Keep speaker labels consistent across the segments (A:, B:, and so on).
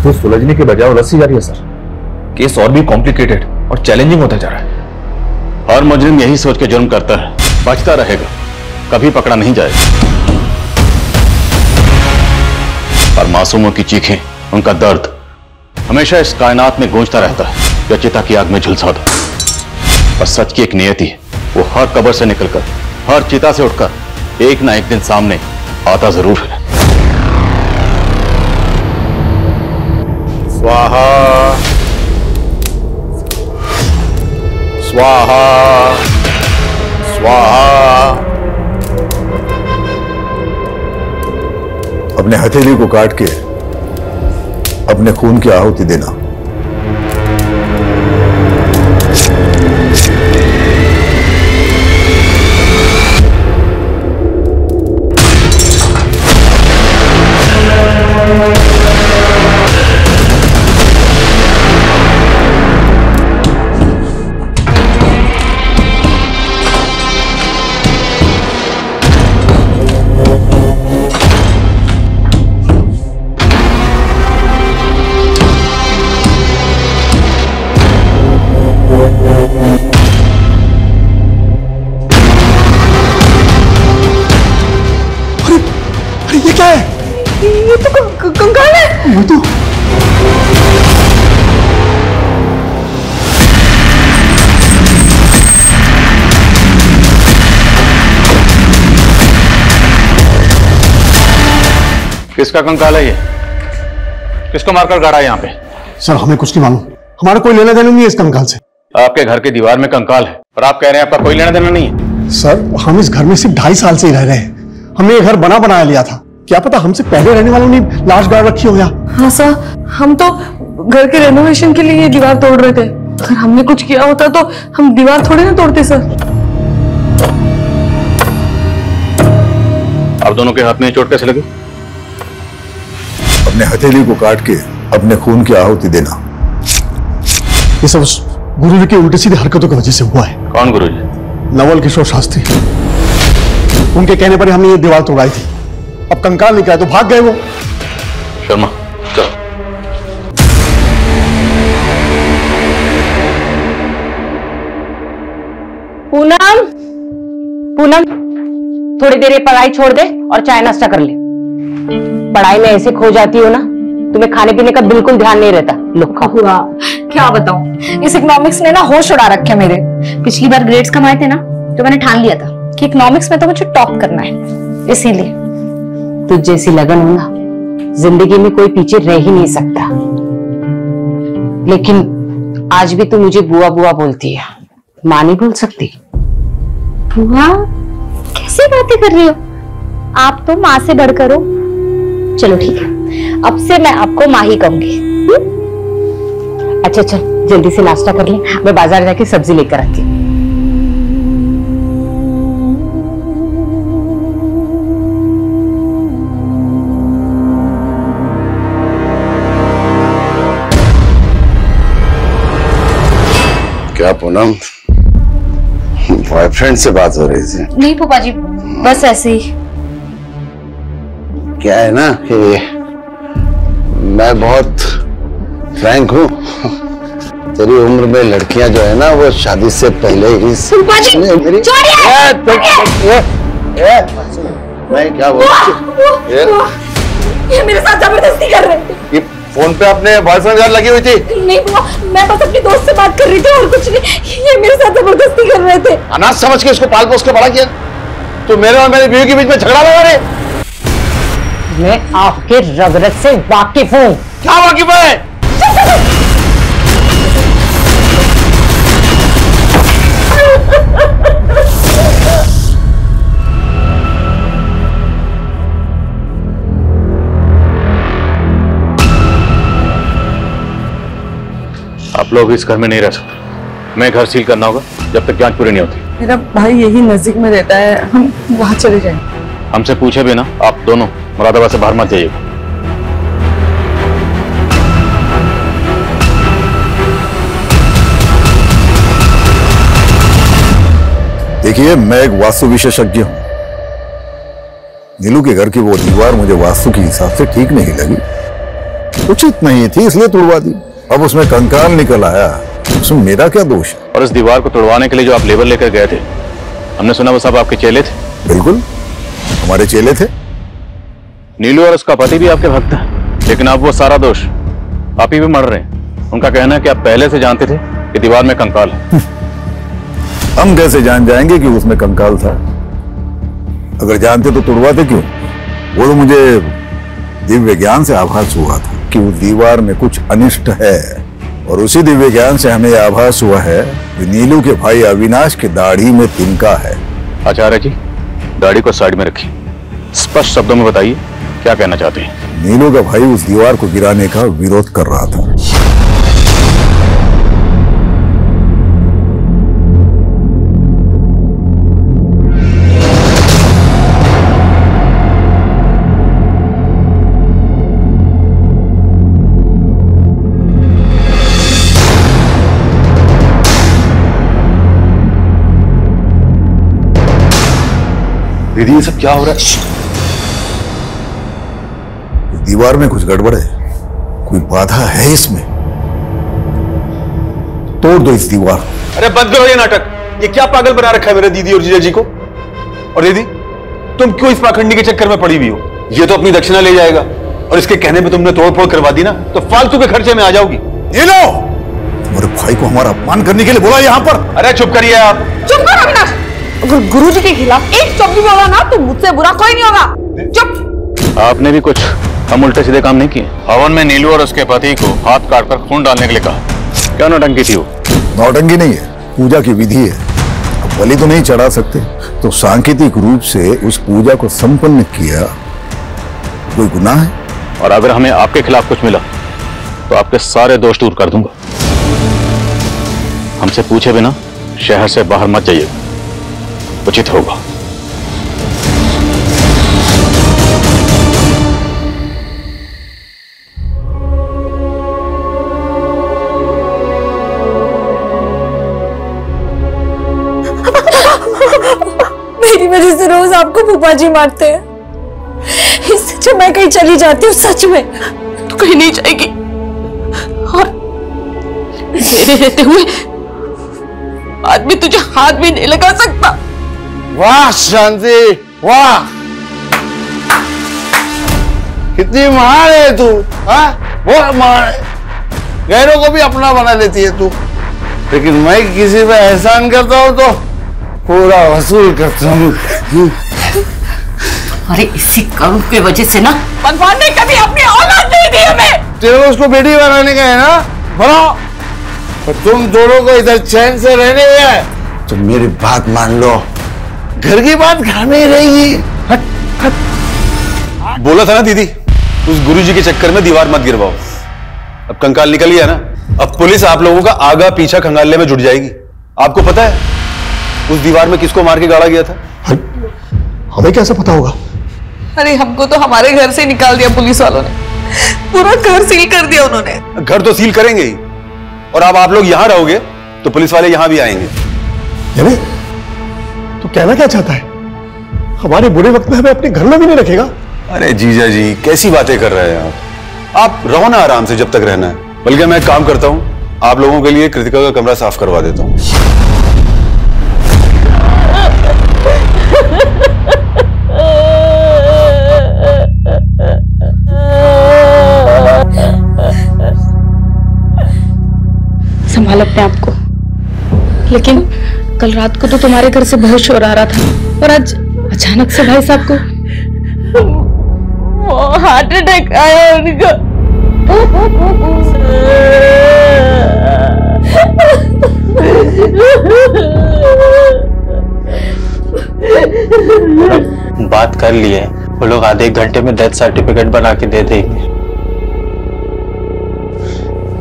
A: तो सुलझने के बजाय उलझती जा रही है सर। केस और भी कॉम्प्लिकेटेड और चैलेंजिंग होता जा रहा है।
B: हर मुजरिम यही सोच के जुर्म करता है, बचता रहेगा, कभी पकड़ा नहीं जाएगा। और मासूमों की चीखें, उनका दर्द हमेशा इस कायनात में गूंजता रहता है जो चिता की आग में झुलसा दो। और सच की एक नियति है, वो हर कब्र से निकलकर, हर चिता से उठकर एक ना एक दिन सामने आता जरूर है।
A: स्वाहा स्वाहा स्वाहा।
C: अपने हथेली को काट के अपने खून की आहुति देना।
D: ये क्या है? ये तो कंकाल है। वो तो
B: किसका कंकाल है ये? किसको मारकर गाड़ा है यहाँ पे?
D: सर हमें कुछ नहीं मालूम, हमारा कोई लेना देना नहीं है इस कंकाल से।
B: आपके घर की दीवार में कंकाल है और आप कह रहे हैं आपका कोई लेना देना नहीं है?
D: सर हम इस घर में सिर्फ 2.5 साल से ही रह रहे हैं। हमने ये घर बना बनाया लिया था, क्या पता हमसे पहले रहने वालों ने लाश गाड़ रखी हो।
E: हाँ सर, हम तो घर के रेनोवेशन के लिए ये दीवार तोड़ रहे थे। अगर हमने कुछ किया होता तो हम दीवार थोड़ी ना तोड़ते सर।
B: आप दोनों के हाथ में चोट कैसे लगी?
C: अपने हथेली को काट के अपने खून की आहुति देना।
D: ये सब उस गुरुजी की उल्टी सीधी हरकतों की वजह से हुआ है।
B: कौन गुरुजी?
D: नवल किशोर शास्त्री। उनके कहने पर हमने ये दीवार तोड़ाई थी। अब कंकाल निकला तो भाग गए वो।
B: शर्मा चलो।
F: पूनम, पूनम थोड़ी देर ये पढ़ाई छोड़ दे और चाय नाश्ता कर ले। पढ़ाई में ऐसे खो जाती हो ना, तुम्हें खाने पीने का बिल्कुल ध्यान नहीं रहता। लुक्खा
E: हुआ क्या बताऊं, इस इकोनॉमिक्स ने ना होश उड़ा रखे मेरे। पिछली बार ग्रेड्स कमाए थे ना तो मैंने ठान लिया था कि इकोनॉमिक्स में तो मुझे टॉप करना है, इसीलिए।
F: तुझ जैसी लगन हो ना, जिंदगी में कोई पीछे रह ही नहीं सकता। लेकिन आज भी तू मुझे बुआ बुआ बोलती है, माँ नहीं बोल सकती।
G: बुआ कैसी बातें कर रही हो आप, तो माँ से बढ़कर हो। चलो ठीक है, अब से मैं आपको माँ ही कहूंगी।
F: अच्छा चल जल्दी से नाश्ता कर ले, मैं बाजार जाके सब्जी लेकर आती हूँ।
C: क्या पूनम, बॉयफ्रेंड से बात हो रही थी?
G: नहीं फूफा जी, बस ऐसे ही।
C: क्या है ना कि मैं बहुत फ्रैंक हूँ। तेरी उम्र में लड़कियां जो है ना वो शादी से पहले ही
G: फूफा जी
C: मेरी मैं क्या बोल,
G: ये मेरे साथ जबरदस्ती कर रहे थे।
C: फोन पे अपने बॉयफ्रेंड यार लगी हुई थी?
G: नहीं बुआ, मैं बस अपनी दोस्त से बात कर रही थी और कुछ नहीं। ये मेरे साथ जबरदस्ती कर रहे थे।
C: अनाथ समझ के इसको पाल पोस के बड़ा किया। तो मेरे और मेरी बीवी के बीच में झगड़ा लगा रहे।
F: मैं आपके रगरग से वाकिफ हूँ।
C: क्या वाकिफ है?
B: आप लोग इस घर में नहीं रह सकते। मैं घर सील करना होगा जब तक जांच पूरी नहीं होती।
E: मेरा भाई यही नजदीक में रहता है, हम वहां चले जाएंगे।
B: हमसे पूछे बिना आप दोनों मुरादाबाद से बाहर मत जाइएगा।
C: देखिए, मैं एक वास्तु विशेषज्ञ हूं। नीलू के घर की वो दीवार मुझे वास्तु के हिसाब से ठीक नहीं लगी,
H: उचित नहीं थी इसलिए तुड़वा दी। अब उसमें कंकाल निकल आया, उसमें मेरा क्या दोष है?
B: और इस दीवार को तुड़वाने के लिए जो आप लेबर लेकर गए थे, हमने सुना वो सब आपके चेले थे।
H: बिल्कुल, हमारे चेले थे।
B: नीलू और उसका पति भी आपके भक्त हैं, लेकिन अब वो सारा दोष आप ही भी मर रहे हैं। उनका कहना है कि आप पहले से जानते थे कि दीवार में कंकाल है।
H: हम कैसे जान जाएंगे कि उसमें कंकाल था? अगर जानते तो तुड़वाते क्यों? वो तो मुझे दिव्य ज्ञान से आभास हुआ था कि उस दीवार में कुछ अनिष्ट है, और उसी दिव्य ज्ञान से हमें आभास हुआ है कि नीलू के भाई अविनाश की दाढ़ी में तिनका है।
B: आचार्य जी, दाढ़ी को साइड में रखिए, स्पष्ट शब्दों में बताइए क्या कहना चाहते हैं।
H: नीलू का भाई उस दीवार को गिराने का विरोध कर रहा था।
C: दीदी ये सब क्या हो रहा है?
H: दीवार में कुछ गड़बड़ है, कोई बाधा है इसमें। तोड़ दो इस दीवार।
I: अरे बंद करो ये नाटक। ये क्या पागल बना रखा है मेरे दीदी और जीजा जी को? और दीदी, तुम क्यों इस पाखंडी के चक्कर में पड़ी हुई हो? ये तो अपनी दक्षिणा ले जाएगा, और इसके कहने पे तुमने तोड़फोड़ करवा दी ना, तो फालतू के खर्चे में आ जाओगी।
H: ये लो, तुम्हारे भाई को हमारा अपमान करने के लिए बोला यहाँ पर।
I: अरे चुप करिए आप।
F: चुप कर अविनाश। अगर गुरुजी के खिलाफ एक शब्द भी बोला ना तो मुझसे बुरा कोई नहीं होगा। चुप।
B: आपने भी कुछ हम उल्टे सीधे काम नहीं किए। हवन में नीलू और उसके पति को हाथ काटकर खून डालने के लिए कहा। क्या नौटंकी थी वो?
H: नौटंकी नहीं है, पूजा की विधि है। अब बलि तो नहीं चढ़ा सकते, तो सांकेतिक रूप से उस पूजा को संपन्न किया। कोई गुनाह है?
B: और अगर हमें आपके खिलाफ कुछ मिला तो आपके सारे दोष दूर कर दूंगा। हमसे पूछे बिना शहर से बाहर मत जाइए, उचित होगा।
G: मेरी वजह से रोज आपको फूफा जी मारते हैं। इससे जब मैं कहीं चली जाती हूँ, सच में
F: तो कहीं नहीं जाएगी, और मेरे रहते हुए आदमी तुझे हाथ भी नहीं लगा सकता।
C: वाह शांति, वाह, कितनी महान है तू। हाँ, बहुत महान है। गैरों को भी अपना बना लेती है तू, लेकिन मैं किसी पे एहसान करता हूँ तो पूरा वसूल करता हूँ।
F: अरे इसी करुण की वजह से ना भगवान ने कभी अपनी औलाद नहीं दी हमें।
C: तेरे को उसको बेटी बनाने का है ना, बनाओ। और तुम दोनों को इधर चैन से रहने है तो मेरी बात मान लो, घर की बात घर में ही रहेगी। हट हट।
I: बोला था ना दीदी, उस गुरुजी के चक्कर में दीवार मत गिरवाओ। अब कंकाल निकल गया ना, अब पुलिस आप लोगों का आगा पीछा खंगालने में जुट जाएगी। आपको पता है उस दीवार में किसको मार के गाड़ा गया था?
D: हमें कैसे पता होगा?
F: अरे हमको तो हमारे घर से निकाल दिया पुलिस वालों ने, पूरा घर सील कर दिया उन्होंने।
I: घर तो सील करेंगे ही, और अब आप लोग यहां रहोगे तो पुलिस वाले यहां भी आएंगे।
D: यानी तू कहना क्या चाहता है? हमारे बुरे वक्त में हमें अपने घर में भी नहीं रखेगा?
I: अरे जीजा जी, कैसी बातें कर रहे हैं आप रहो ना आराम से जब तक रहना है। बल्कि मैं एक काम करता हूं, आप लोगों के लिए कृतिका का कमरा साफ करवा देता हूं।
E: संभाल अपने आप को। लेकिन कल रात को तो तुम्हारे घर से बहुत शोर आ रहा था, और आज अचानक से भाई साहब को
F: हार्ट अटैक आया उनका।
J: बात कर लिए, वो लोग आधे एक घंटे में डेथ सर्टिफिकेट बना के दे देंगे।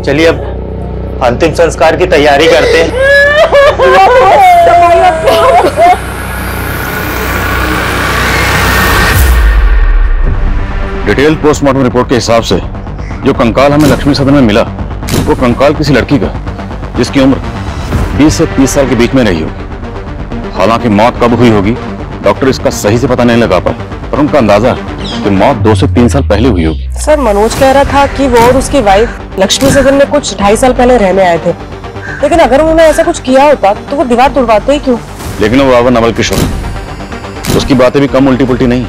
J: चलिए अब अंतिम संस्कार की तैयारी करते हैं।
B: डिटेल पोस्टमार्टम रिपोर्ट के हिसाब से जो कंकाल हमें लक्ष्मी सदन में मिला, वो कंकाल किसी लड़की का जिसकी उम्र 20 से 30 साल के बीच में रही होगी। हालांकि मौत कब हुई होगी डॉक्टर इसका सही से पता नहीं लगा पाए, पर उनका अंदाजा है कि मौत 2 से 3 साल पहले हुई होगी।
F: सर मनोज कह रहा था कि वो और उसकी वाइफ लक्ष्मी सदन में कुछ 2.5 साल पहले रहने आए थे, लेकिन अगर उन्होंने ऐसा कुछ किया होता तो वो दीवार तोड़वाते ही क्यों?
B: लेकिन वो बाबा नवल किशोर, उसकी बातें भी कम उल्टी पुल्टी नहीं,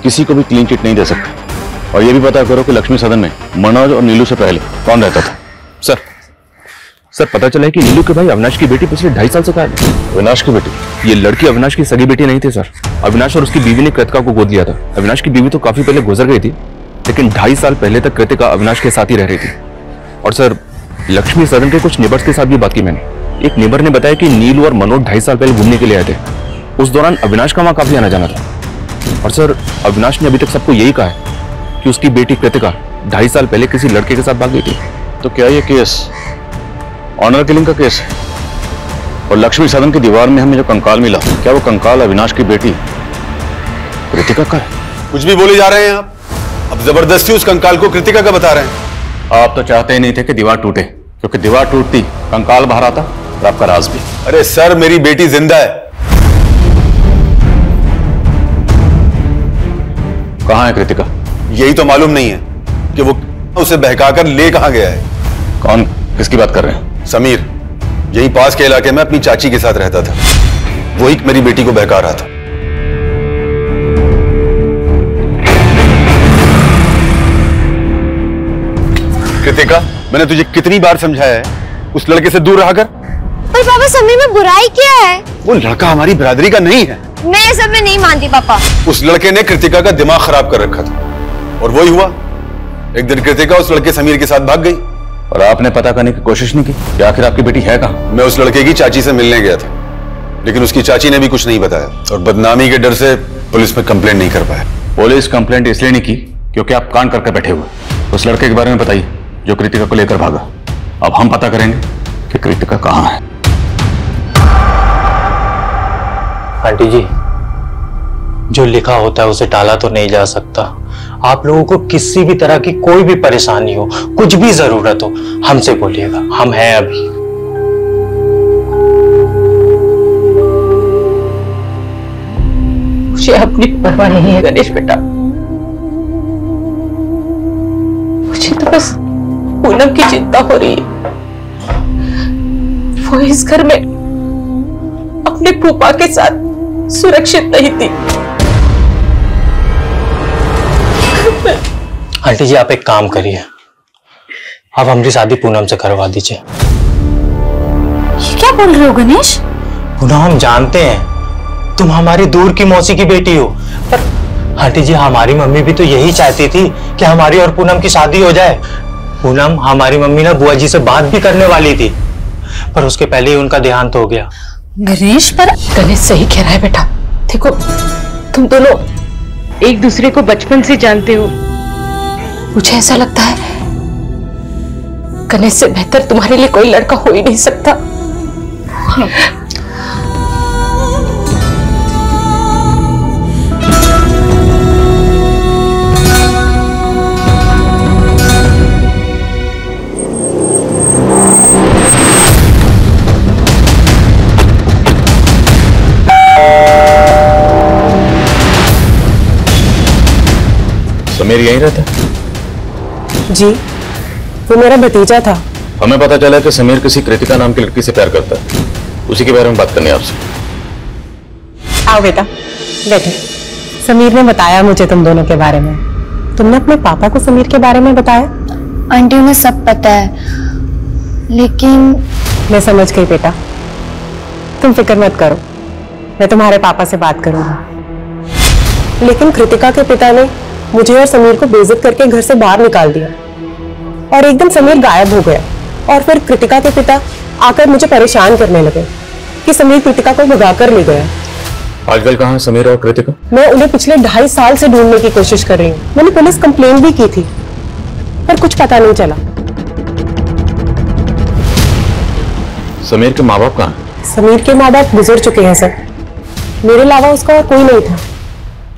B: किसी को भी क्लीन चिट नहीं दे सकते। और ये भी पता करो कि लक्ष्मी सदन में मनोज और नीलू से पहले कौन रहता था।
A: सर पता चला है कि नीलू के भाई अविनाश की बेटी पिछले 2.5 साल से गायब है।
B: अविनाश की बेटी?
A: ये लड़की अविनाश की सगी बेटी नहीं थी सर। अविनाश और उसकी बीवी ने कृतिका को गोद लिया था। अविनाश की बीवी तो काफी पहले गुजर गई थी, लेकिन 2.5 साल पहले तक कृतिका अविनाश के साथ ही रह रही थी। और सर लक्ष्मी सदन के कुछ नेबर्स के साथ भी बात की मैंने। एक नेबर ने बताया कि नीलू और मनोज 2.5 साल पहले घूमने के लिए आए थे। उस दौरान अविनाश का वहां काफी आना जाना था। और सर अविनाश ने अभी तक सबको यही कहा है कि उसकी बेटी कृतिका 2.5 साल पहले किसी लड़के के साथ भाग गई थी।
B: तो क्या ये केस ऑनर किलिंग का केस है? और लक्ष्मी सदन की दीवार में हमें जो कंकाल मिला, क्या वो कंकाल अविनाश की बेटी कृतिका का है?
I: कुछ भी बोले जा रहे हैं आप। अब जबरदस्ती उस कंकाल को कृतिका का बता रहे हैं।
B: आप तो चाहते ही नहीं थे कि दीवार टूटे, क्योंकि दीवार टूटती कंकाल बाहर आता और आपका राज भी।
I: अरे सर मेरी बेटी जिंदा है।
B: कहां है कृतिका?
I: यही तो मालूम नहीं है कि वो उसे बहकाकर ले कहां गया है।
B: कौन, किसकी बात कर रहे हैं?
I: समीर, यही पास के इलाके में अपनी चाची के साथ रहता था। वही मेरी बेटी को बहका रहा था। कृतिका, मैंने तुझे कितनी बार समझाया है उस लड़के से दूर रहा कर।
G: पर पापा समीर में बुराई क्या है?
I: वो लड़का हमारी बिरादरी का नहीं है।
G: मैं ये सब में नहीं मानती पापा।
I: उस लड़के ने कृतिका का दिमाग खराब कर रखा था और वही हुआ। एक दिन कृतिका उस लड़के समीर के साथ भाग गई।
B: और आपने पता करने की कोशिश नहीं की कि आखिर आपकी बेटी है कहां?
I: मैं उस लड़के की चाची से मिलने गया था, लेकिन उसकी चाची ने भी कुछ नहीं बताया और बदनामी के डर से पुलिस में कंप्लेंट नहीं कर पाया।
B: पुलिस कंप्लेंट इसलिए नहीं की क्योंकि आप कान करके बैठे हुए। उस लड़के के बारे में बताइए जो कृतिका को लेकर भागा। अब हम पता करेंगे कि कृतिका कहां है।
J: आंटी जी, जो लिखा होता है उसे टाला तो नहीं जा सकता। आप लोगों को किसी भी तरह की कोई भी परेशानी हो, कुछ भी जरूरत हो, हमसे बोलिएगा, हम हैं अभी।
F: मुझे अपनी परवाह नहीं है गणेश बेटा। मुझे तो बस पूनम की चिंता हो रही है। वो इस घर में अपने फूफा के साथ सुरक्षित नहीं थी।
J: आंटी जी, आप एक काम करिए, आप हमारी शादी पूनम से करवा दीजिए।
G: ये क्या बोल रहे हो गणेश?
J: पूनम, हम जानते हैं तुम हमारी दूर की मौसी की बेटी हो, पर आंटी जी हमारी मम्मी भी तो यही चाहती थी कि हमारी और पूनम की शादी हो जाए। पूनम, हमारी मम्मी ना बुआ जी से बात भी करने वाली थी, पर उसके पहले ही उनका देहांत हो गया।
F: गणेश, पर गणेश सही कह रहा है बेटा। देखो, तुम दोनों एक दूसरे को बचपन से जानते हो। मुझे ऐसा लगता है गणेश से बेहतर तुम्हारे लिए कोई लड़का हो ही नहीं सकता।
B: समीर यहीं रहता है?
F: जी, वो मेरा भतीजा था।
B: हमें पता चला कि समीर किसी कृतिका नाम की लड़की से प्यार करता है। उसी के बारे में बात करनी है आपसे।
F: आओ बेटा, बैठे। समीर ने बताया मुझे तुम दोनों के बारे में। तुमने अपने पापा को समीर के बारे में बताया?
G: आंटी, उन्हें सब पता है, लेकिन
F: मैं समझ गई बेटा, तुम फिक्र मत करो, मैं तुम्हारे पापा से बात करूंगा। लेकिन कृतिका के पिता ने मुझे और समीर को बेइज्जत करके घर से बाहर निकाल दिया और एकदम समीर गायब हो गया। और फिर कृतिका के पिता आकर मुझे परेशान करने लगे कि समीर कृतिका को भगा कर ले गया।
B: आजकल कहाँ है समीर और कृतिका?
F: मैं उन्हें पिछले 2.5 साल से ढूंढने की कोशिश कर रही हूँ। मैंने पुलिस कंप्लेंट भी की थी, पर कुछ पता नहीं चला।
B: समीर के माँ बाप कहाँ हैं?
F: समीर के माँ बाप गुजर चुके हैं सर। मेरे अलावा उसका और कोई नहीं था।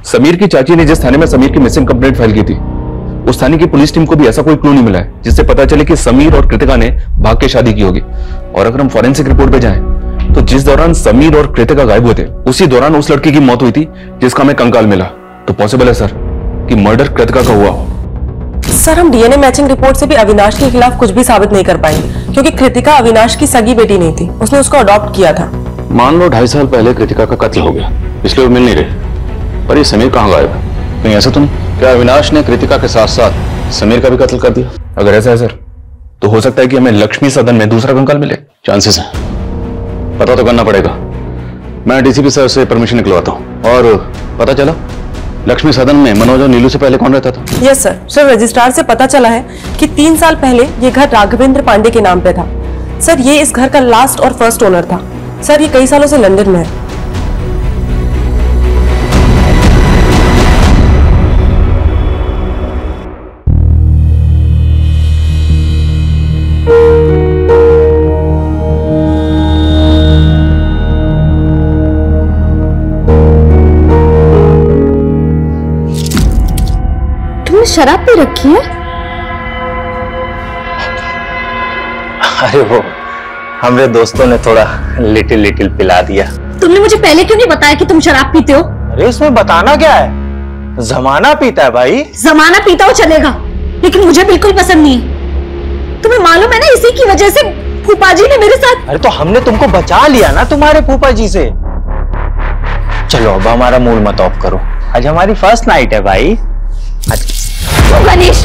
A: समीर की चाची ने जिस थाने में समीर की मिसिंग कंप्लेंट फाइल की थी, उस थाने की पुलिस टीम को भी ऐसा कोई क्लू नहीं मिला है जिससे पता चले कि समीर और कृतिका ने भाग के शादी की होगी। और अगर हम फॉरेंसिक रिपोर्ट पे जाएं, तो जिस दौरान समीर और कृतिका गायब हुए थे, उसी दौरान उस लड़की की मौत हुई थी जिसका हमें कंकाल मिला। तो पॉसिबल है सर कि मर्डर कृतिका का हुआ हो।
K: सर हम डीएनए मैचिंग रिपोर्ट से भी अविनाश के खिलाफ कुछ भी साबित नहीं कर पाएंगे, क्योंकि कृतिका अविनाश की सगी बेटी नहीं थी, उसने उसको अडॉप्ट किया था।
B: मान लो 2.5 साल पहले कृतिका का कत्ल हो गया, इसलिए वो मिल नहीं रहे। पर ये समीर कहाँ गायब है? कहीं ऐसा तो नहीं क्या अविनाश ने कृतिका के साथ साथ समीर का भी कत्ल कर दिया?
A: अगर ऐसा है सर, तो हो सकता है कि हमें लक्ष्मी सदन में दूसरा कंकाल मिले।
B: चांसेस है, पता तो करना पड़ेगा। मैं डीसीपी सर से परमिशन निकलवाता हूँ। और पता चला लक्ष्मी सदन में मनोज और नीलू से पहले कौन रहता था?
K: Yes sir. सर रजिस्ट्रार से पता चला है कि 3 साल पहले ये घर राघवेंद्र पांडे के नाम पे था। सर ये इस घर का लास्ट और फर्स्ट ओनर था। सर ये कई सालों से लंदन में है।
G: तुमने शराब पी रखी है?
J: अरे वो हमारे दोस्तों ने थोड़ा लिटिल पिला दिया।
G: तुमने मुझे पहले क्यों नहीं बताया कि तुम शराब पीते हो?
J: अरे इसमें बताना क्या है, जमाना पीता है भाई।
G: जमाना पीता हो चलेगा, लेकिन मुझे बिल्कुल पसंद नहीं है। तुम्हें मालूम है ना, इसी की वजह से फूफा जी ने मेरे साथ।
J: अरे तो हमने तुमको बचा लिया ना तुम्हारे फूफा जी से। चलो अब हमारा मूड मत ऑफ करो, आज हमारी फर्स्ट नाइट है भाई।
G: गणेश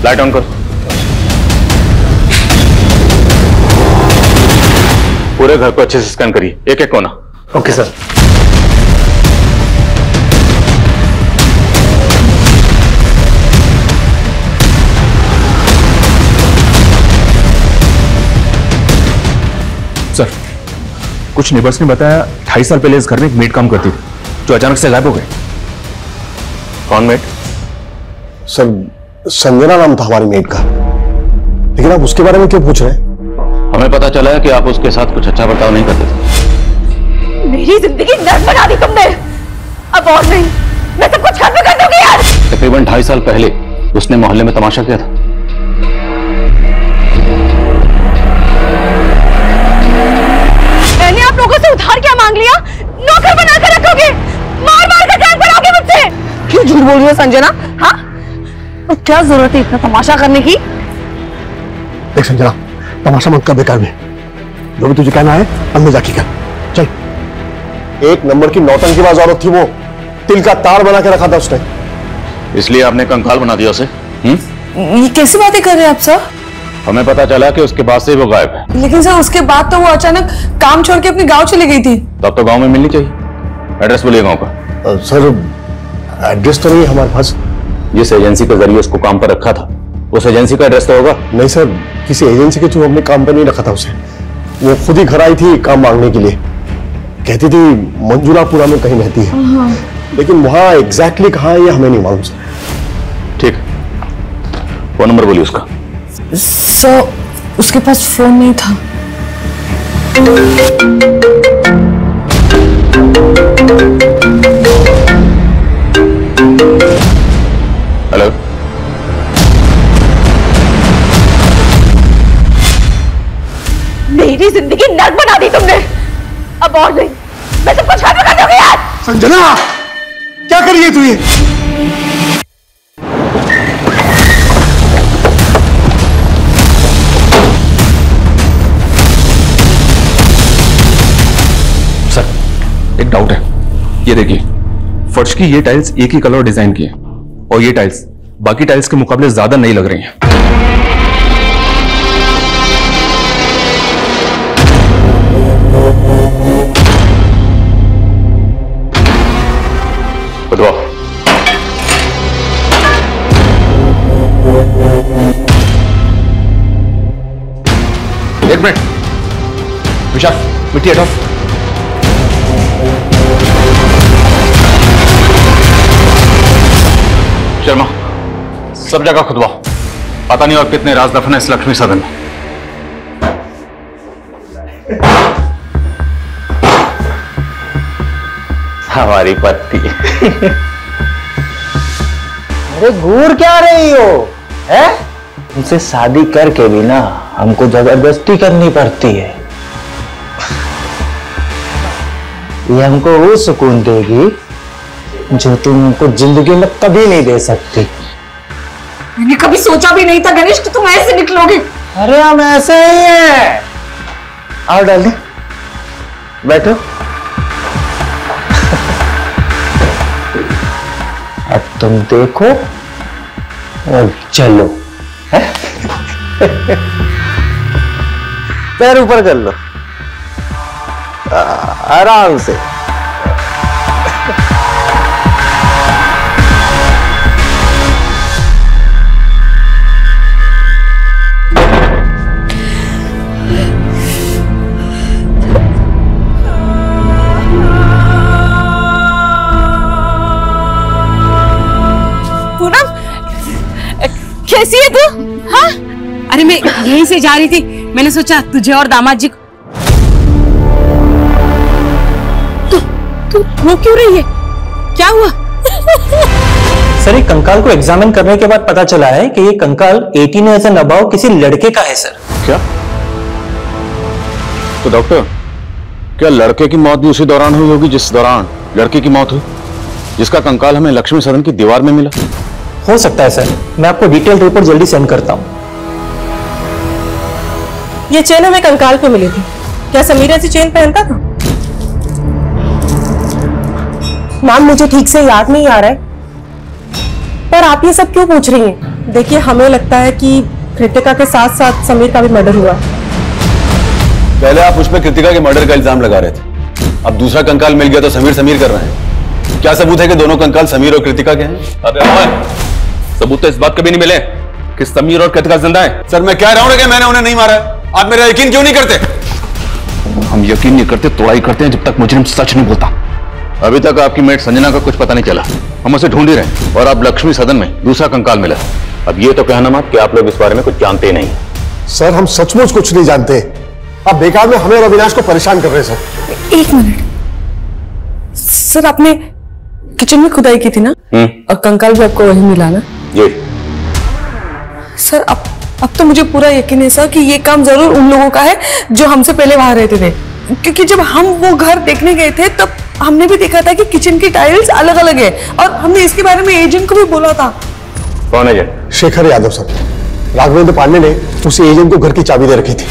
B: लाइट ऑन करो। पूरे घर को अच्छे से स्कैन करिए, एक एक कोना।
J: Okay sir.
A: सर कुछ नेबर्स ने बताया 2.5 साल पहले इस घर में एक मेड काम करती थी, जो अचानक से गायब हो गई।
B: कौन मेड?
D: सर संजना नाम था हमारी मेड का, लेकिन आप उसके बारे में क्यों पूछ रहे हैं?
B: हमें पता चला है कि आप उसके साथ कुछ अच्छा बर्ताव नहीं करते थे।
G: मेरी जिंदगी नर्क बना दी तुमने। अब और नहीं, मैं सब कुछ खत्म कर दूंगी यार।
B: तकरीबन 2.5 साल पहले उसने मोहल्ले में तमाशा किया था।
G: मैंने आप लोगों से उधार क्या मांग लिया? नौकर बना कर रखोगे, मार मार कर जान कराओगे मुझसे। क्यों झूठ बोल रही हो संजना? हाँ, तो क्या जरूरत है इतना तमाशा करने की?
D: देख संजना, तमाशा मत कर बेकार में। जो भी तुझे कहना है अंदर जाके कर। चल। एक नंबर की नौटंकीबाज औरत थी वो, तिल का तार बना के रखा था उसने।
B: इसलिए आपने कंकाल बना दिया उसे?
K: ये कैसी बातें कर रहे हैं आप सर?
B: हमें पता चला कि उसके बाद से वो गायब है।
K: लेकिन सर उसके बाद तो वो अचानक काम छोड़ के अपने गांव चली गई थी।
B: तब तो गांव में मिलनी चाहिए। एड्रेस बोलिए गांव का।
D: सर एड्रेस तो नहीं है हमारे पास।
B: जिस एजेंसी के जरिए उसको काम पर रखा था, उस एजेंसी का एड्रेस तो होगा?
D: नहीं सर, किसी एजेंसी के थ्रू हमने काम पर नहीं रखा था उसे। वो खुद ही घर आई थी काम मांगने के लिए। कहती थी मंजूरापुरा में कहीं रहती है, लेकिन वहां एग्जैक्टली कहाँ है ये हमें नहीं मालूम सर।
B: ठीक, फोन नंबर बोलिए उसका।
K: सर उसके पास फोन नहीं था।
B: हेलो,
G: मेरी जिंदगी नर्क बना दी तुमने। अब और नहीं, मैं सब कुछ खत्म कर दूंगी यार।
D: संजना क्या कर रही है तू ये?
A: सर एक डाउट है, ये देखिए फर्श की ये टाइल्स एक ही कलर और डिजाइन की है, और ये टाइल्स बाकी टाइल्स के मुकाबले ज्यादा नई लग रही हैं। एक मिनट विशाल, मिट्टी हटाओ।
B: शर्मा, सब जगह खुदवाओ। पता नहीं और कितने राज दफन है इस लक्ष्मी सदन में।
J: हमारी पत्नी अरे घूर क्या रही हो? है उनसे शादी करके भी ना हमको जबरदस्ती करनी पड़ती है। ये हमको वो सुकून देगी जो तुम हमको जिंदगी में कभी नहीं दे सकती।
E: मैंने कभी सोचा भी नहीं था गणेश कि तुम ऐसे निकलोगे।
J: अरे हम ऐसे ही हैं। आओ डाल दे, बैठो। अब तुम देखो और चलो। पैर ऊपर कर लो आराम से।
K: कैसी है तू? हाँ? अरे मैं यहीं से जा रही थी, मैंने सोचा तुझे और दामाद जी को। तू रो क्यों रही है? क्या हुआ?
J: सर, ये कंकाल को एग्जामिन करने के बाद पता चला है कि ये कंकाल 18 इयर्स एंड अबव किसी लड़के का है सर।
B: क्या? तो डॉक्टर, क्या लड़के की मौत भी उसी दौरान हुई होगी जिस दौरान लड़की की मौत हुई, जिसका कंकाल हमें लक्ष्मी सदन की दीवार में मिला?
J: हो सकता है सर, मैं आपको डिटेल रिपोर्ट जल्दी सेंड करता हूं।
K: ये चेन हमें कंकाल पे मिली थी। क्या समीर ऐसी चेन पहनता था? मैम, मुझे ठीक से याद नहीं आ रहा है, पर आप ये सब क्यों पूछ रही हैं? देखिए, हमें लगता है कि कृतिका के साथ साथ समीर का भी मर्डर हुआ।
I: पहले आप उस पर कृतिका के मर्डर का इल्जाम लगा रहे थे, अब दूसरा कंकाल मिल गया तो समीर समीर कर रहे हैं। क्या सबूत है कि दोनों कंकाल समीर और कृतिका के हैं?
A: अरे सबूत तो इस बात कभी नहीं मिले कि समीर और कृतिका जिंदा है।
I: सर, मैं कह रहा हूं कि मैंने उन्हें नहीं मारा है। आप मेरा यकीन क्यों नहीं करते?
A: हम यकीन नहीं करते, तोड़ाई करते हैं जब तक मुजरिम सच नहीं बोलता।
B: अभी तक आपकी मेट संजना का कुछ पता नहीं चला, हम उसे ढूंढ ही रहे हैं और अब लक्ष्मी सदन में दूसरा कंकाल मिला। अब ये तो कहना मत कि आप लोग इस बारे में कुछ जानते ही नहीं।
D: सर, हम सचमुच कुछ नहीं जानते। आप बेकार में हमें और अविनाश को परेशान कर रहे हैं सर।
K: एक मिनट सर, आपने किचन में खुदाई की थी ना, और कंकाल भी आपको वही मिला ना?
B: जी
K: सर, अब तो मुझे पूरा यकीन है सर कि ये काम जरूर उन लोगों का है जो हमसे पहले वहां रहते थे, क्योंकि जब हम वो घर देखने गए थे तब हमने भी देखा था कि किचन की टाइल्स अलग अलग है, और हमने इसके बारे में एजेंट को भी बोला था।
B: कौन एजेंट?
D: शेखर यादव सर। राघवेंद्र पांडे ने उसी एजेंट को घर की चाबी दे रखी थी।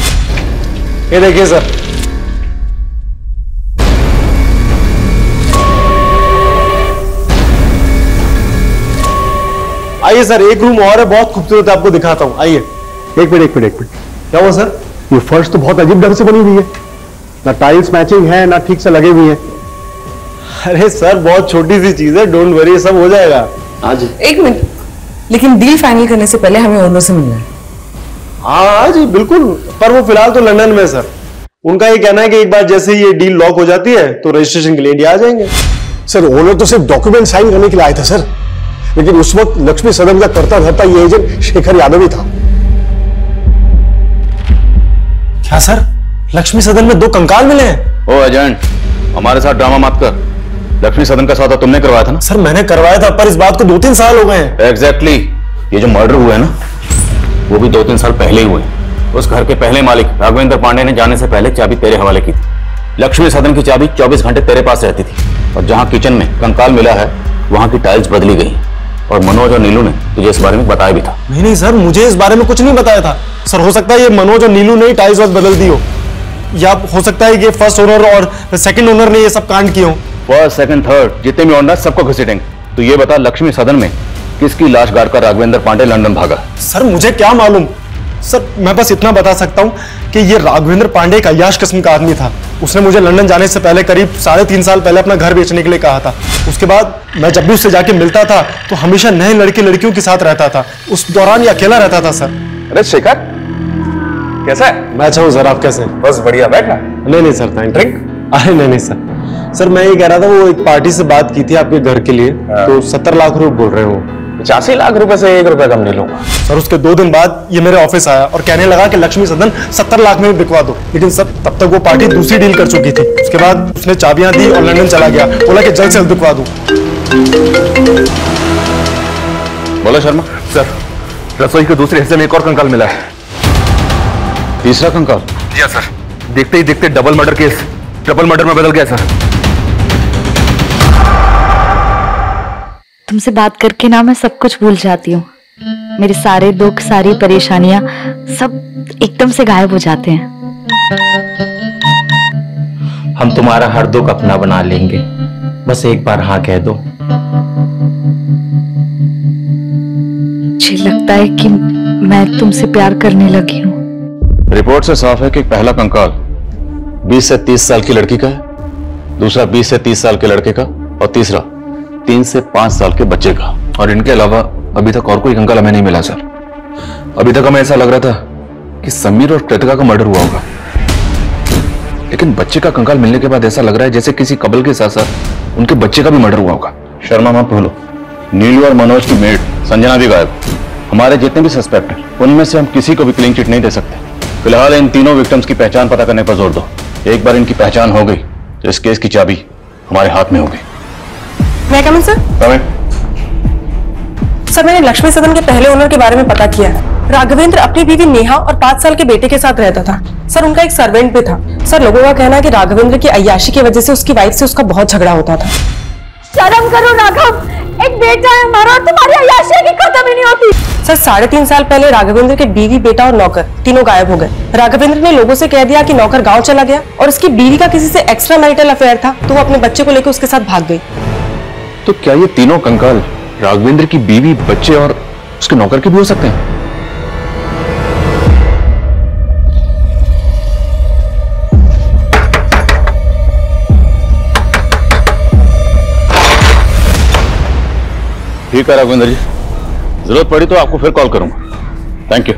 J: ये देखिए सर,
D: आइए सर, एक रूम और है, बहुत खूबसूरत है, आपको दिखाता हूँ। आइए। एक मिनट। क्या हुआ सर? ये फर्श तो बहुत अजीब ढंग से बनी हुई है, ना टाइल्स मैचिंग है ना ठीक से लगे हुए हैं।
L: अरे सर, बहुत छोटी सी चीज है, डोंट वरी, सब हो जाएगा। आज
K: एक मिनट, लेकिन डील फाइनल करने से पहले हमें ओनर से मिलना है।
L: हाँ जी बिल्कुल, पर वो फिलहाल तो लंदन में सर। उनका ये कहना है कि एक बार जैसे ये डील लॉक हो जाती है तो रजिस्ट्रेशन के लिए इंडिया आ जाएंगे।
D: सर, ओनर तो सिर्फ डॉक्यूमेंट साइन करने के लिए आया था सर, लेकिन उस वक्त लक्ष्मी सदन का करता धरता ये एजेंट शेखर यादव ही था।
L: क्या सर, लक्ष्मी सदन में 2 कंकाल मिले हैं?
B: ओ एजेंट, हमारे साथ ड्रामा मत कर। लक्ष्मी सदन का सौदा तुमने करवाया था ना?
L: सर, मैंने करवाया था, पर इस बात को 2-3 साल हो गए हैं।
B: एग्जैक्टली। ये जो मर्डर हुआ है ना, वो भी 2-3 साल पहले ही हुए। उस घर के पहले मालिक राघवेंद्र पांडे ने जाने से पहले चाबी तेरे हवाले की थी। लक्ष्मी सदन की चाबी 24 घंटे तेरे पास रहती थी, और जहां किचन में कंकाल मिला है वहां की टाइल्स बदली गई, और मनोज और नीलू ने तुझे इस बारे में बताया भी था।
L: नहीं सर, मुझे इस बारे में कुछ नहीं बताया था। सर, हो सकता है ये मनोज और नीलू ने टाइल्स बदल दी हो, या हो सकता है कि फर्स्ट ओनर और सेकंड ओनर ने ये सब कांड किए हो।
B: फर्स्ट, सेकंड, थर्ड जितने भी ओनर सबको घसीटेंगे। तो ये बता, लक्ष्मी सदन में किसकी लाश गाड़कर राघवेंद्र पांडे लंदन भागा?
L: सर, मुझे क्या मालूम। सर, मैं बस इतना बता सकता हूं कि ये राघवेंद्र पांडे एक अय्याश किस्म का आदमी था। उसने मुझे लंदन जाने से पहले करीब 3.5 साल पहले अपना घर बेचने के लिए कहा था। उसके बाद मैं जब भी उससे जाके मिलता था तो हमेशा नए लड़के लड़कियों के साथ रहता था। उस दौरान ये अकेला रहता था सर।
I: अरे शेखर, कैसा है?
L: मैं अच्छा हूँ सर, आप कैसे?
I: बस बढ़िया, बैठना।
L: नहीं सर, थैंक ड्रिंक। अरे नहीं सर, मैं ये कह रहा था, वो एक पार्टी से बात की थी आपके घर के लिए, तो 70 लाख रुपए बोल रहे हो।
I: 85 लाख रुपए से 1 रुपया कम नहीं लूंगा।
L: सर, उसके 2 दिन बाद ये मेरे ऑफिस आया और कहने लगा कि लक्ष्मी सदन 70 लाख में बिकवा दो। लेकिन सर, तब तक वो पार्टी दूसरी डील कर चुकी थी। उसके बाद उसने चाबियां दी और लंदन चला गया, बोला कि जल्द से जल्द बिकवा दो।
B: बोलो शर्मा।
A: सर, रसोई के दूसरे हिस्से में एक और कंकाल मिला है।
B: तीसरा कंकाल?
A: जी हाँ सर, देखते ही देखते double murder case triple murder में बदल गया सर।
G: तुमसे बात करके ना मैं सब कुछ भूल जाती हूँ। मेरे सारे दुख, सारी परेशानियां सब एकदम से गायब हो जाते हैं।
J: हम तुम्हारा हर दुख अपना बना लेंगे, बस एक बार हाँ कह दो।
G: मुझे लगता है कि मैं तुमसे प्यार करने लगी हूँ।
B: रिपोर्ट से साफ है कि पहला कंकाल 20 से 30 साल की लड़की का है, दूसरा 20 से 30 साल के लड़के का, और तीसरा 3 से 5 साल के बच्चे का।
A: और इनके अलावा अभी तक और कोई कंकाल हमें नहीं मिला सर। अभी तक हमें ऐसा लग रहा था कि समीर और कृतिका का मर्डर हुआ होगा, लेकिन बच्चे का कंकाल मिलने के बाद ऐसा लग रहा है जैसे किसी कपल के साथ साथ उनके बच्चे का भी मर्डर हुआ होगा।
B: शर्मा मत भूलो, नीलू और मनोज की मेड संजना भी गायब। हमारे जितने भी सस्पेक्ट हैं उनमें से हम किसी को भी क्लीन चिट नहीं दे सकते। फिलहाल इन तीनों विक्टिम्स की पहचान पता करने पर जोर दो। एक बार इनकी पहचान हो गई तो इस केस की चाबी हमारे हाथ में होगी।
K: मैं कमिंग सर? सर, मैंने लक्ष्मी सदन के पहले ओनर के बारे में पता किया है। राघवेंद्र अपनी बीवी नेहा और 5 साल के बेटे के साथ रहता था। सर, उनका एक सर्वेंट भी था। सर, लोगों का कहना है कि राघवेंद्र की अय्याशी की वजह से उसकी वाइफ से उसका बहुत झगड़ा होता था।
E: शर्म करो राघव, एक बेटा है हमारा और तुम्हारी अय्याशी की खत्म ही नहीं होती।
K: सर, 3.5 साल पहले राघवेंद्र के बीवी, बेटा और नौकर तीनों गायब हो गए। राघवेंद्र ने लोगों से कह दिया कि नौकर गांव चला गया और उसकी बीवी का किसी से एक्स्ट्रा मैरिटल अफेयर था, तो वो अपने बच्चे को लेकर उसके साथ भाग गई।
A: तो क्या ये तीनों कंकाल राघवेंद्र की बीवी, बच्चे और उसके नौकर के भी हो सकते हैं?
B: ठीक है राघवेंद्र जी, जरूरत पड़ी तो आपको फिर कॉल करूंगा। Thank you.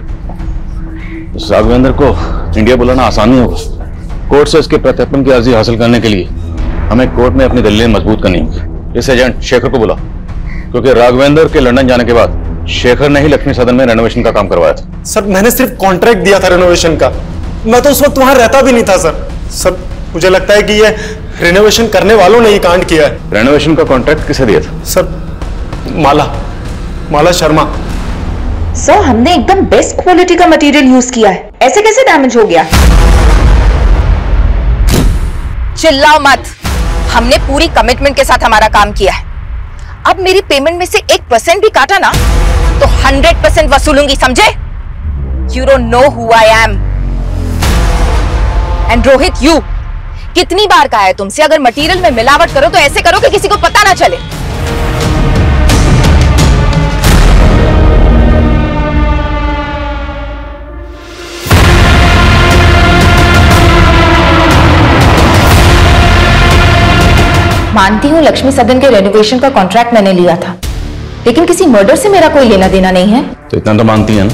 B: इस राघवेंद्र को इंडिया बुलाना आसान नहीं होगा। कोर्ट से इसके प्रत्यर्पण की अर्जी हासिल करने के लिए हमें कोर्ट में अपनी दलीलें मजबूत करनी होगी। इस एजेंट शेखर को बुला, क्योंकि राघवेंद्र के लंदन जाने के बाद शेखर ने ही लक्ष्मी सदन में रेनोवेशन का काम करवाया था।
L: सर, मैंने सिर्फ कॉन्ट्रैक्ट दिया था रेनोवेशन का, मैं तो उस वक्त वहां रहता भी नहीं था। सर, मुझे लगता है कि ये रेनोवेशन करने वालों ने ही कांड किया है।
B: रेनोवेशन का कॉन्ट्रैक्ट किसे दिया था?
L: सर, माला शर्मा।
E: सर, हमने एकदम बेस्ट क्वालिटी का मटेरियल यूज किया है, ऐसे कैसे डैमेज हो गया?
M: चिल्लाओ मत, हमने पूरी कमिटमेंट के साथ हमारा काम किया है। अब मेरी पेमेंट में से 1% भी काटा ना तो 100% वसूलूंगी, समझे? You don't know who I am. And Rohit, you कितनी बार कहा है तुमसे, अगर मटेरियल में मिलावट करो तो ऐसे करो कि किसी को पता ना चले। मानती हूँ लक्ष्मी सदन के रेनोवेशन का कॉन्ट्रैक्ट मैंने लिया था, लेकिन किसी मर्डर से मेरा कोई लेना देना नहीं है।
B: तो इतना तो मानती है ना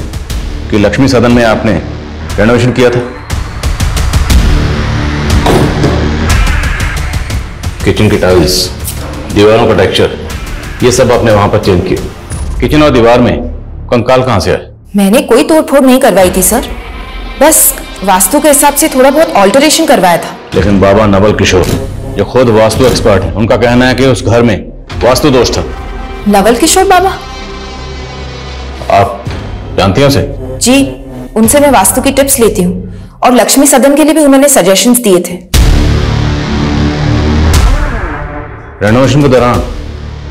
B: कि लक्ष्मी सदन में आपने रेनोवेशन किया था? किचन की टाइल्स, दीवारों का टेक्सचर, ये सब आपने वहां पर चेंज किया। किचन और दीवार में कंकाल कहां से आए?
M: मैंने कोई तोड़फोड़ नहीं करवाई थी सर, बस वास्तु के हिसाब से थोड़ा बहुत ऑल्टरेशन करवाया था।
B: लेकिन बाबा नवल किशोर, जो खुद वास्तु एक्सपर्ट है, उनका कहना है कि उस घर में वास्तु दोष था।
M: नवल किशोर बाबा?
B: आप जानती हैं उसे?
M: जी, उनसे मैं वास्तु की टिप्स लेती हूँ और लक्ष्मी सदन के लिए भी उन्होंने सजेशंस दिए थे।
B: रेनोवेशन के दौरान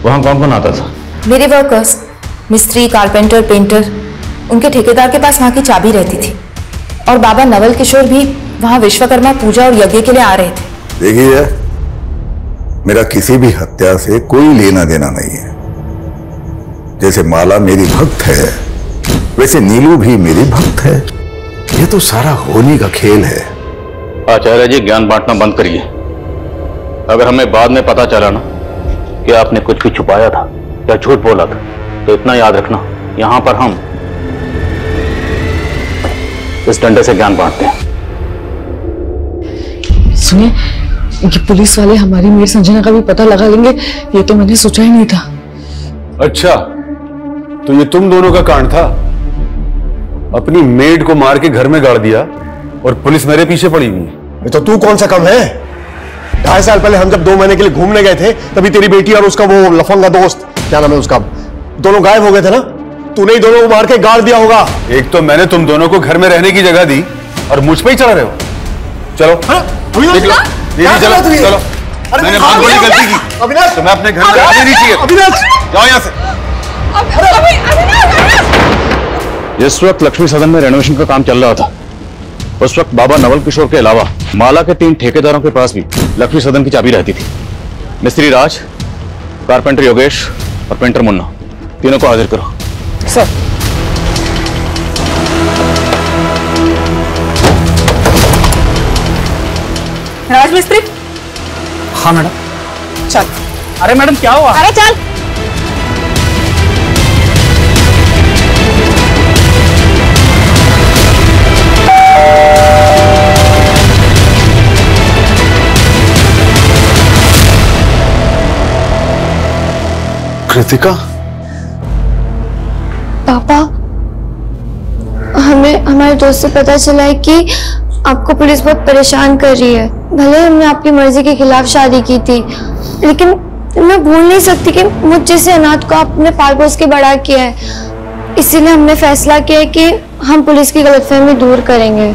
B: वहां कौन कौन आता था?
M: मेरे वर्कर्स, मिस्त्री, कारपेंटर, पेंटर, उनके ठेकेदार के पास वहां की चाबी रहती थी। और बाबा नवल किशोर भी वहां विश्वकर्मा पूजा और यज्ञ के लिए आ रहे थे।
H: देखिए, मेरा किसी भी हत्या से कोई लेना देना नहीं है। जैसे माला मेरी भक्त है, वैसे नीलू भी मेरी भक्त है। ये तो सारा होली का खेल है।
B: आचार्य जी, ज्ञान बांटना बंद करिए। अगर हमें बाद में पता चला ना कि आपने कुछ भी छुपाया था या झूठ बोला था, तो इतना याद रखना, यहां पर हम इस डंडे से ज्ञान बांटते हैं।
K: सुनिए, ये पुलिस वाले हमारी मेड संजना का भी पता लगा लेंगे, ये तो मैंने सोचा ही नहीं था।
I: अच्छा, तो ये तुम दोनों का कांड था? अपनी मेड को मार के घर में गाड़ दिया और पुलिस मेरे पीछे पड़ी हुई है।
D: तो तू कौन सा कम है? 2.5 साल पहले हम जब 2 महीने के लिए घूमने गए थे, तभी तेरी बेटी और उसका वो लफंगा दोस्त, क्या नाम है उसका, दोनों गायब हो गए थे ना, तूने ही दोनों को मार के गाड़ दिया होगा।
I: एक तो मैंने तुम दोनों को घर में रहने की जगह दी और मुझ पे ही चढ़ा रहे हो। चलो देख लो, चलो चलो, मैंने बहुत बड़ी गलती की।
D: अविनाश,
I: तुम्हें अपने घर में रहना नहीं चाहिए।
D: अविनाश,
I: जाओ यहाँ से।
B: जिस वक्त लक्ष्मी सदन में रेनोवेशन का काम चल रहा था, उस वक्त बाबा नवल किशोर के अलावा माला के 3 ठेकेदारों के पास भी लक्ष्मी सदन की चाबी रहती थी। मिस्त्री राज, कारपेंटर योगेश और पेंटर मुन्ना, तीनों को हाजिर करो।
K: सर। राज मिस्त्री।
N: हाँ मैडम।
K: चल।
N: अरे मैडम क्या हुआ?
K: अरे चल।
D: कृतिका,
O: पापा, हमें हमारे दोस्त से पता चला है कि आपको पुलिस बहुत परेशान कर रही है। भले हमने आपकी मर्जी के खिलाफ शादी की थी, लेकिन मैं भूल नहीं सकती कि मुझ जैसे अनाथ को आपने पाल पोस के बड़ा किया है। इसीलिए हमने फैसला किया है कि हम पुलिस की गलतफहमी दूर करेंगे।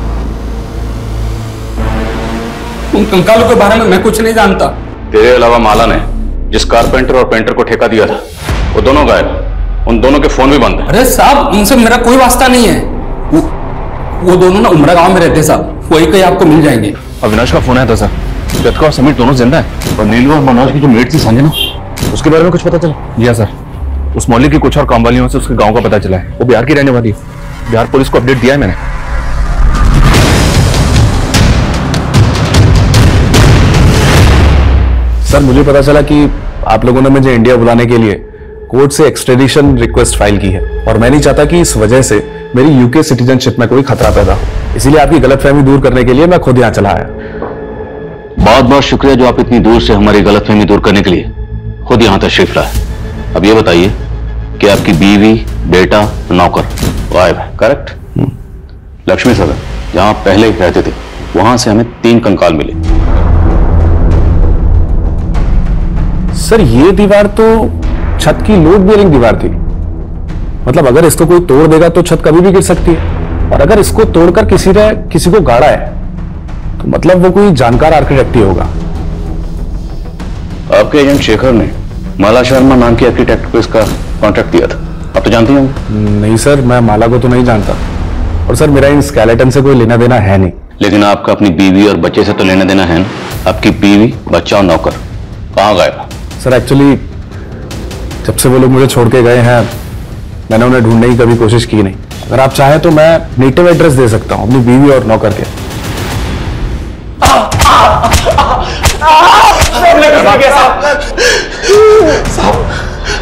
N: उन कंकालों के बारे में मैं कुछ नहीं जानता।
B: तेरे अलावा माला ने जिस कारपेंटर और पेंटर को ठेका दिया था, वो दोनों गायब। उन दोनों के फोन भी बंद है।
N: अरे साहब, उनसे मेरा कोई वास्ता नहीं है। वो दोनों ना उमरा गांव में रहते साहब, वही कहीं आपको मिल जाएंगे।
A: अविनाश का फोन आया था सर, कृतिका और समीर दोनों जिंदा है। और नीलू और मनोज की जो मेट थी संजना, उसके बारे में कुछ पता चला? जी हाँ सर, उस मोहल्ले की कुछ और काम वालियों से उसके गांव का पता चला है। वो बिहार की रहने वाली है। बिहार पुलिस को अपडेट दिया है मैंने।
P: सर, मुझे पता चला कि आप लोगों ने मुझे इंडिया बुलाने के लिए कोर्ट से एक्सट्रेडिशन रिक्वेस्ट फाइल की है, और मैं नहीं चाहता कि इस वजह से मेरी यूके सिटीजनशिप में कोई खतरा पैदा हो। इसीलिए आपकी गलतफहमी दूर करने के लिए मैं खुद यहाँ चला आया।
B: बहुत बहुत शुक्रिया जो आप इतनी दूर से हमारी गलतफहमी दूर करने के लिए खुद यहाँ तशरीफ लाए। अब ये बताइए कि आपकी बीवी, बेटा, नौकर गायब है, करेक्ट? लक्ष्मी सदन जहां आप पहले रहते थे, वहां से हमें 3 कंकाल मिले।
P: सर, ये दीवार तो छत की लोड बेयरिंग दीवार थी। मतलब अगर इसको कोई तोड़ देगा तो छत कभी भी गिर सकती है, और अगर इसको तोड़कर किसी ने किसी को गाड़ा है तो मतलब वो कोई जानकार आर्किटेक्ट ही होगा।
B: आपके एजेंट शेखर ने माला शर्मा नाम की आर्किटेक्ट को इसका कॉन्ट्रैक्ट दिया था, आप तो जानती होंगे।
P: नहीं सर, मैं माला को तो नहीं जानता, और सर मेरा इन स्केलेटन से कोई लेना देना है नहीं।
B: लेकिन आपका अपनी बीवी और बच्चे से तो लेना देना है ना? आपकी बीवी, बच्चा और नौकर कहाँ गए?
P: सर एक्चुअली जब से वो लोग मुझे छोड़ के गए हैं, मैंने उन्हें ढूंढने की कभी कोशिश की नहीं। अगर आप चाहें तो मैं नेटिव एड्रेस दे सकता हूं अपनी बीवी और नौकर के।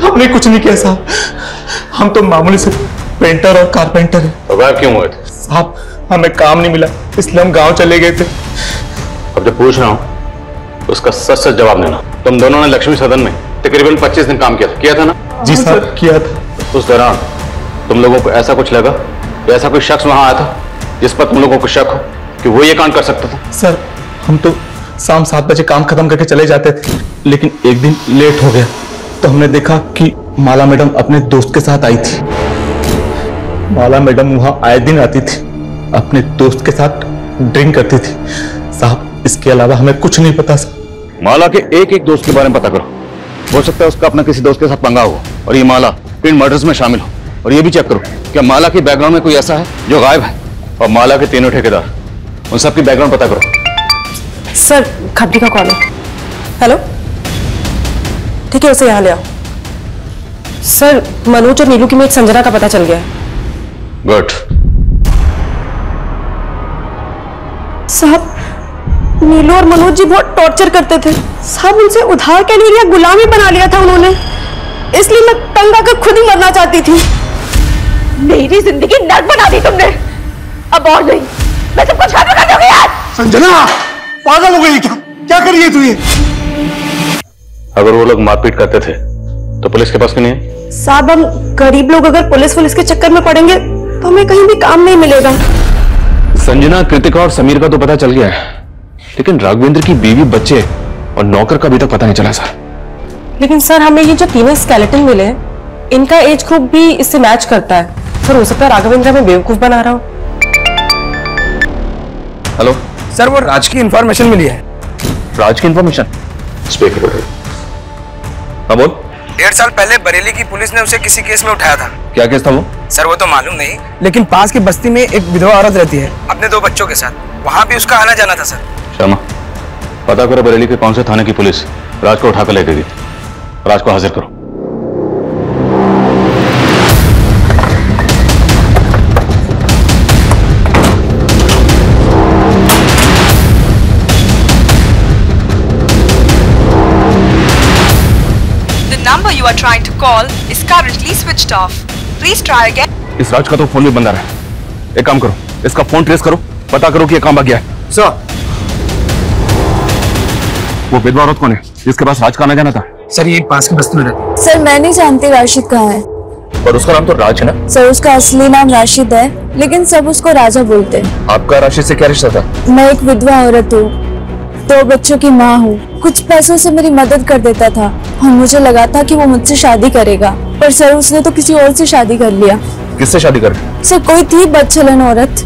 L: हमने कुछ नहीं किया साहब, हम तो मामूली से पेंटर और कारपेंटर हैं।
B: तो गायब क्यों हुए थे?
L: साहब, हमें काम नहीं मिला इसलिए हम गांव चले गए थे।
B: अब जो पूछ रहा हूं उसका सच सच जवाब देना। तुम दोनों ने लक्ष्मी सदन में तकरीबन 25 दिन काम किया था ना?
L: जी साहब, किया था।
B: उस दौरान तुम लोगों को ऐसा कुछ लगा या ऐसा कोई शख्स वहां आया था जिस पर तुम लोगों को शक हो कि वो ये कांड कर सकता था?
L: सर, हम तो शाम 7 बजे काम खत्म करके चले जाते थे, लेकिन एक दिन लेट हो गया तो हमने देखा कि माला मैडम अपने दोस्त के साथ आई थी। माला मैडम वहां आए दिन आती थी, अपने दोस्त के साथ ड्रिंक करती थी। साहब, इसके अलावा हमें कुछ नहीं पता।
B: माला के एक दोस्त के बारे में पता करो, हो सकता है उसका अपना किसी दोस्त के साथ पंगा हो और ये माला इन मर्डर्स में शामिल हो। और ये भी चेक करो क्या माला की बैकग्राउंड में कोई ऐसा है जो गायब है, और माला के 3 ठेकेदार, उन सबकी बैकग्राउंड पता करो।
K: सर, खबरी का कॉल है। हेलो, ठीक है, उसे यहाँ ले आओ। सर, मनोज और नीलू की मेट संजना का पता चल गया है।
B: गुड।
K: साहब, नीलू और मनोज जी बहुत टॉर्चर करते थे साहब। उनसे उधार के लिए लिया, गुलामी बना लिया था उन्होंने, इसलिए मैं तंग आकर खुद ही मरना चाहती थी।
M: मेरी जिंदगी नर्क बना दी तुमने। अब और नहीं, मैं सब कुछ खत्म कर दूंगी यार।
D: संजना, पागल हो गई क्या कर रही है तू ये?
B: अगर वो लोग मारपीट करते थे तो पुलिस के पास क्यों नहीं है?
K: साहब, हम गरीब लोग अगर पुलिस के चक्कर में पड़ेंगे तो हमें कहीं भी काम नहीं मिलेगा।
A: संजना, कृतिका और समीर का तो पता चल गया है, लेकिन राघवेंद्र की बीवी, बच्चे और नौकर का अभी तक पता नहीं चला सर।
K: लेकिन सर, हमें ये जो 3 स्केलेटन मिले हैं, इनका एज ग्रुप भी इससे मैच करता है। सर हो सकता है राघवेंद्र में बेवकूफ बना रहा हूँ।
A: हेलो
N: सर, वो राज की इंफॉर्मेशन मिली है।
A: राज की इंफॉर्मेशन? स्पीकर। हाँ बोल।
N: 1.5 साल पहले बरेली की पुलिस ने उसे किसी केस में उठाया था।
A: क्या केस था वो?
N: सर वो तो मालूम नहीं, लेकिन पास की बस्ती में एक विधवा औरत रहती है अपने 2 बच्चों के साथ। वहां भी उसका आना जाना था सर।
B: शर्मा, पता करो बरेली के कौन से थाने की पुलिस राज को उठाकर ले गई। राज को हाजिर करो।
Q: number you are trying to call is currently switched off. Please try again.
A: इस राज का तो फोन भी बंद आ रहा है। एक काम करो, इसका फोन ट्रेस करो, पता करो कि ये कहां भाग गया है।
N: सर,
A: वो विधवा औरत कौन है जिसके पास राज का आना जाना था?
N: सर ये पास की बस्ती में रहती है।
O: सर मैं नहीं जानती राशिद कहाँ है।
A: और उसका नाम तो राज है ना?
O: सर उसका असली नाम राशिद है, लेकिन सब उसको राजा बोलते हैं।
A: आपका राशिद से क्या रिश्ता था?
O: मैं एक विधवा औरत हूँ, 2 बच्चों की माँ हूँ। कुछ पैसों से मेरी मदद कर देता था और मुझे लगा था कि वो मुझसे शादी करेगा, पर सर उसने तो किसी और से शादी कर लिया।
A: किससे शादी कर?
O: सर कोई थी बदचलन औरत।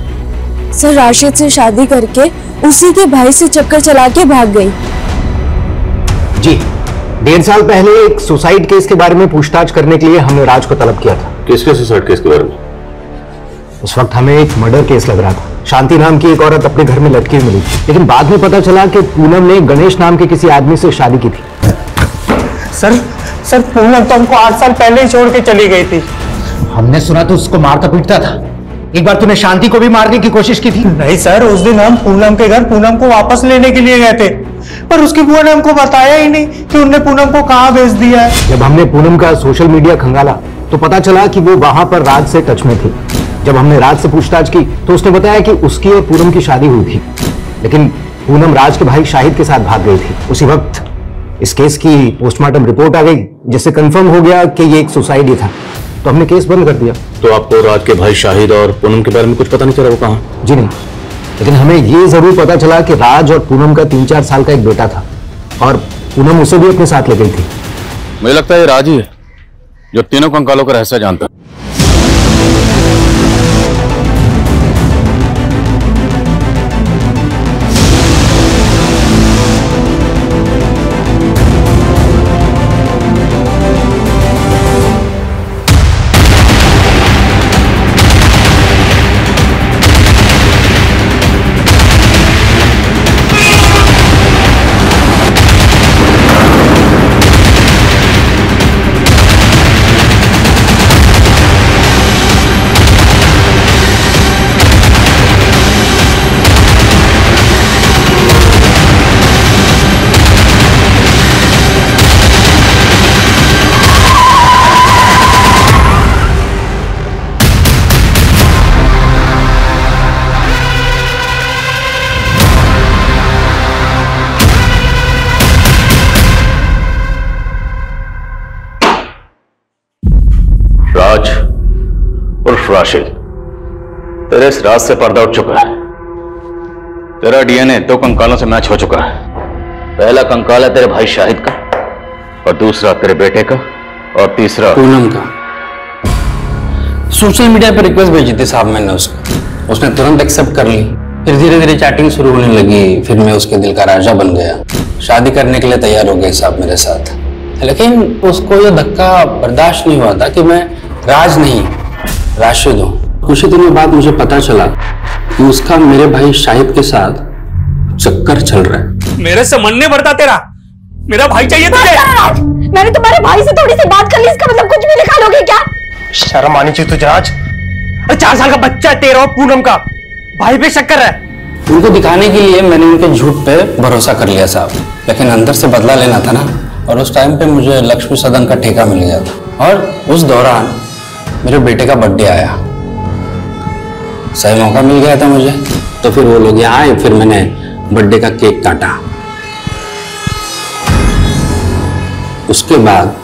O: सर राशिद से शादी करके उसी के भाई से चक्कर चला के भाग गई।
R: जी, 1.5 साल पहले एक सुसाइड केस के बारे में पूछताछ करने के लिए हमने राज को तलब किया था।
B: किसके सुसाइड केस के बारे में?
R: उस वक्त हमें एक मर्डर केस लग रहा था। शांति नाम की एक औरत अपने घर में लटकी मिली थी, लेकिन बाद में पता चला कि पूनम ने गणेश नाम के किसी आदमी से शादी की थी।
J: सर पूनम तो हमको 8 साल पहले ही छोड़ के चली गई थी।
R: हमने सुना तो उसको मारता पीटता था। एक बार तूने शांति को भी मारने की कोशिश की थी।
J: नहीं सर, उस दिन हम पूनम के घर पूनम को वापस लेने के लिए गए थे, पर उसकी बुआ ने हमको बताया ही नहीं कि उन्होंने पूनम को कहाँ भेज दिया है।
R: जब हमने पूनम का सोशल मीडिया खंगाला तो पता चला कि वो वहां पर राज से टच में थी। जब हमने राज से पूछताछ की तो उसने बताया कि उसकी और पूनम की शादी हुई थी, लेकिन पूनम राज के भाई शाहिद के साथ भाग गई थी। उसी वक्त इस केस की पोस्टमार्टम रिपोर्ट आ गई, जिससे कंफर्म हो गया कि ये एक सुसाइड ही था, तो हमने केस बंद कर दिया।
B: तो आपको राज के भाई शाहिद और पूनम के बारे में कुछ पता नहीं चला वो कहाँ?
R: जी नहीं, लेकिन हमें ये जरूर पता चला कि राज और पूनम का 3-4 साल का एक बेटा था और पूनम उसे भी अपने साथ ले गई थी।
B: मुझे लगता है ये राज ही है जो तीनों कंकालों का रहस्य जानता है। राज उर्फ राशिद, तेरे इस राज से पर्दा उठ चुका है। तेरा डीएनए 2 कंकालों से मैच हो चुका है। पहला कंकाल है तेरे भाई शाहिद का, और दूसरा तेरे बेटे का, और तीसरा
N: पूनम का। सोशल मीडिया पर रिक्वेस्ट भेजी थी साहब मैंने उसको, उसने तुरंत एक्सेप्ट कर ली। फिर धीरे धीरे चैटिंग शुरू होने लगी, फिर मैं उसके दिल का राजा बन गया। शादी करने के लिए तैयार हो गए साहब मेरे साथ, लेकिन उसको यह धक्का बर्दाश्त नहीं हुआ था कि मैं राज नहीं राशिद हूँ। कुछ ही दिनों बाद मुझे पता चला कि उसका मेरे भाई शाहिद के साथ चक्कर चल रहा है।
S: मेरे से मन नहीं भरता तेरा, मेरा भाई चाहिए तुझे।
G: मैंने तुम्हारे भाई से थोड़ी सी बात कर ली, इसका मतलब कुछ भी लिखा लोगे क्या?
J: शर्म आनी चाहिए तुझे राज। 4 साल का बच्चा है तेरा और पूनम का, भाई पे शक कर रहा है।
N: उनको दिखाने के लिए मैंने उनके झूठ पे भरोसा कर लिया साहब, लेकिन अंदर से बदला लेना था ना। और उस टाइम पे मुझे लक्ष्मी सदन का ठेका मिल गया था, और उस दौरान मेरे बेटे का बर्थडे आया। सही मौका मिल गया था मुझे, तो फिर वो लोग यहाँ आए, फिर मैंने बर्थडे का केक काटा। उसके बाद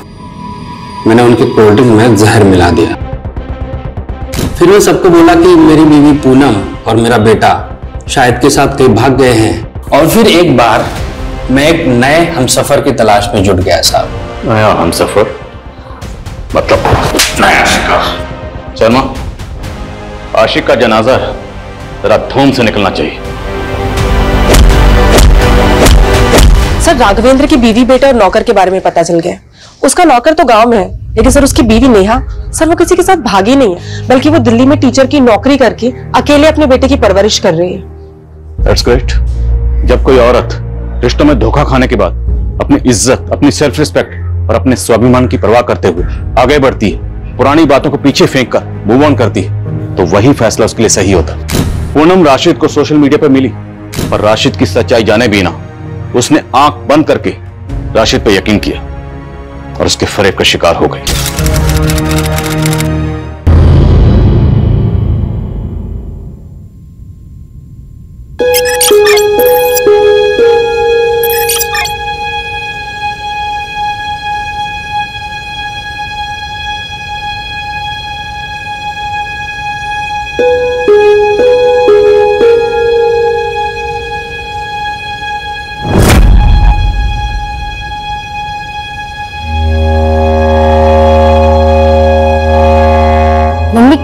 N: मैंने उनकी कोल्ड ड्रिंक में जहर मिला दिया। फिर मैं सबको बोला कि मेरी बीवी पूनम और मेरा बेटा शाहिद के साथ कहीं भाग गए हैं। और फिर एक बार मैं एक नए हमसफर की तलाश में जुट गया साहब।
B: नया हमसफर? मतलब नया शिकार। शर्मा, आशिक का जनाजा जरा धूम से निकलना चाहिए।
K: सर, राघवेंद्र की बीवी, बेटे और नौकर के बारे में पता चल गया। उसका नौकर तो गांव में है, लेकिन सर उसकी बीवी नेहा, सर वो किसी के साथ भागी नहीं है, बल्कि वो दिल्ली में टीचर की नौकरी करके अकेले अपने बेटे की परवरिश कर रही है।
B: That's great। जब कोई औरत रिश्तों में धोखा खाने के बाद अपनी इज्जत, अपनी सेल्फ रिस्पेक्ट और अपने स्वाभिमान की परवाह करते हुए आगे बढ़ती है, पुरानी बातों को पीछे फेंक कर मूव ऑन करती है, तो वही फैसला उसके लिए सही होता। पूनम राशिद को सोशल मीडिया पर मिली, पर राशिद की सच्चाई जाने भी ना उसने आंख बंद करके राशिद पे यकीन किया और उसके फरेब का शिकार हो गई।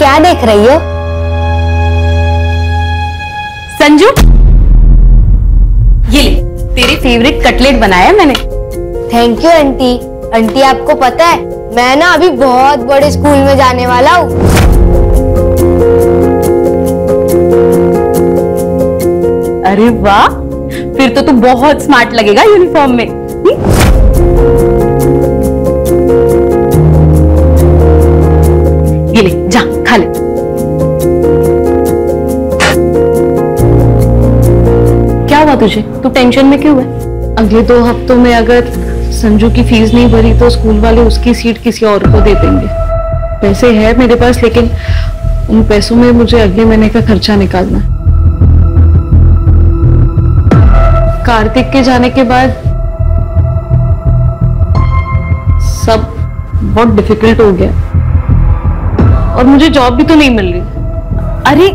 G: क्या देख रही हो?
E: संजू, ये ले, तेरे फेवरेट कटलेट बनाया मैंने।
O: Thank you aunty. आंटी आपको पता है मैं ना अभी बहुत बड़े स्कूल में जाने वाला हूँ।
E: अरे वाह, फिर तो तू बहुत स्मार्ट लगेगा यूनिफॉर्म में। ये ले, जा खा ले। क्या हुआ तुझे? तू टेंशन में क्यों है? अगले 2 हफ्तों में अगर संजू की फीस नहीं भरी तो स्कूल वाले उसकी सीट किसी और को दे देंगे। पैसे है मेरे पास, लेकिन उन पैसों में मुझे अगले महीने का खर्चा निकालना है। कार्तिक के जाने के बाद सब बहुत डिफिकल्ट हो गया और मुझे जॉब भी तो नहीं मिल रही।
G: अरे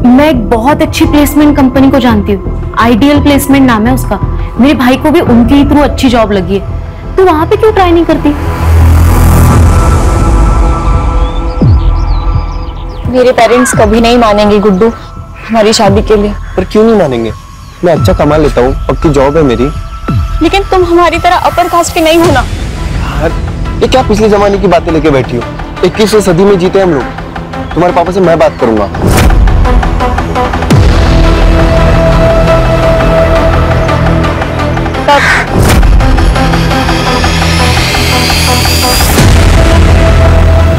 G: मैं एक बहुत अच्छी प्लेसमेंट कंपनी को जानती हूँ, आइडियल प्लेसमेंट नाम है उसका। मेरे भाई को भी उनके ही थ्रू अच्छी जॉब लगी है, तो वहां पे क्यों ट्राई नहीं करती?
K: मेरे पेरेंट्स कभी नहीं मानेंगे गुड्डू हमारी शादी के लिए।
L: पर क्यों नहीं मानेंगे? मैं अच्छा कमा लेता हूँ, पक्की जॉब है मेरी।
K: लेकिन तुम हमारी तरह अपर कास्ट के नहीं हो ना।
L: यार ये क्या पिछले जमाने की बातें लेके बैठी हो? 21वीं सदी में जीते हम लोग। तुम्हारे पापा से मैं बात करूंगा।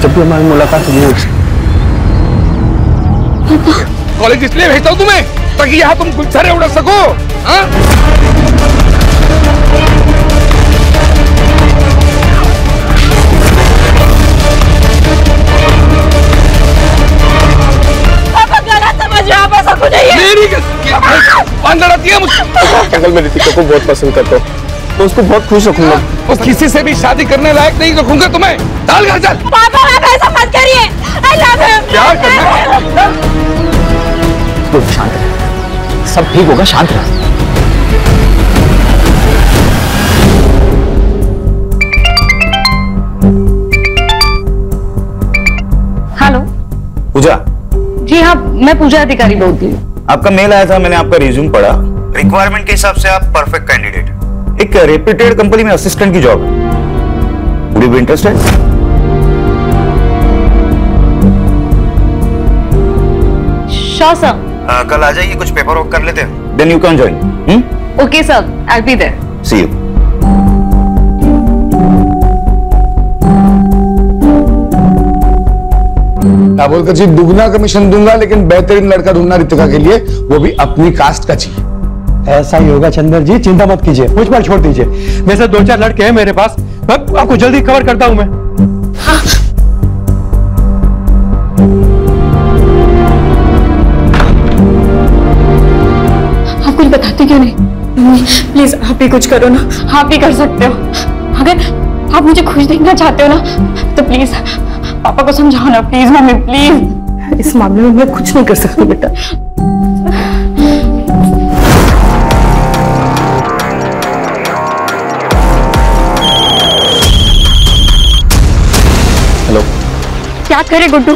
L: जब भी हमारी मुलाकात हुई है
S: कॉलेज इसलिए भेजता हूँ तुम्हें ताकि यहाँ तुम गुलछरे उड़ा सको। हाँ?
L: अंकल मैं रितिका को बहुत पसंद करता हूँ, तो उसको बहुत खुश रखूंगा।
S: और किसी से भी शादी करने लायक नहीं रखूंगा तुम्हें। डाल घर चल।
O: पापा आप ऐसा मत करिए। I love him।
S: क्या करना?
R: तो शांत रह, सब ठीक होगा, शांत रह।
E: हेलो
T: पूजा।
E: जी हाँ, मैं पूजा अधिकारी बोल रही हूँ।
T: आपका मेल आया था, मैंने आपका रिज्यूम पढ़ा। रिक्वायरमेंट के हिसाब से आप परफेक्ट कैंडिडेट। एक रेप्यूटेड कंपनी में असिस्टेंट की जॉब है। Would you be interested?
E: Sure sir.
T: कल आ जाइए, कुछ पेपर वर्क कर लेते हैं। Then you can join.
E: Okay sir, I will be there.
T: See you.
C: बोल कर जी दुगना कमीशन दूंगा, लेकिन बेहतरीन लड़का ढूंढना रितिका के लिए, वो भी अपनी कास्ट का चाहिए।
L: ऐसा ही होगा चंदर जी, चिंता मत कीजिए, मुझ पर छोड़ दीजिए। वैसे 2-4 लड़के हैं मेरे पास, मैं आपको जल्दी कवर करता हूं मैं।
E: हाँ। आप कुछ बताते क्यों नहीं? प्लीज आप ही कुछ करो ना, आप ही कर सकते हो। अगर आप मुझे खुश देखना चाहते हो ना, तो प्लीज पापा को समझाओ ना, प्लीज मम्मी प्लीज। इस मामले में मैं कुछ नहीं कर सकती बेटा। बात करें गुड्डू।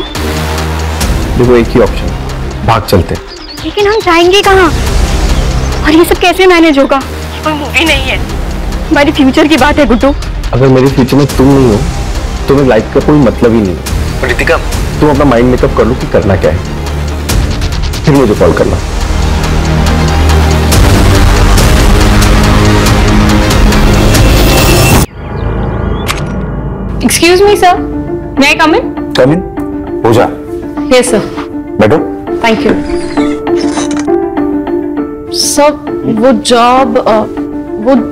P: देखो एक ही ऑप्शन, भाग चलते हैं।
E: लेकिन हम जाएंगे कहाँ? और ये सब कैसे मैनेज होगा? कोई मूवी नहीं है, हमारी फ्यूचर की बात है गुड्डू।
P: अगर मेरे फ्यूचर में तुम नहीं हो तो मेरी लाइफ का कोई मतलब ही नहीं है। रितिका, तुम अपना माइंड मेकअप कर लो कि करना क्या है, फिर मुझे कॉल करना।
E: Excuse me sir, may I come in?
H: Come in, Pooja.
E: Yes sir.
H: बैठो।
E: Thank you. सर वो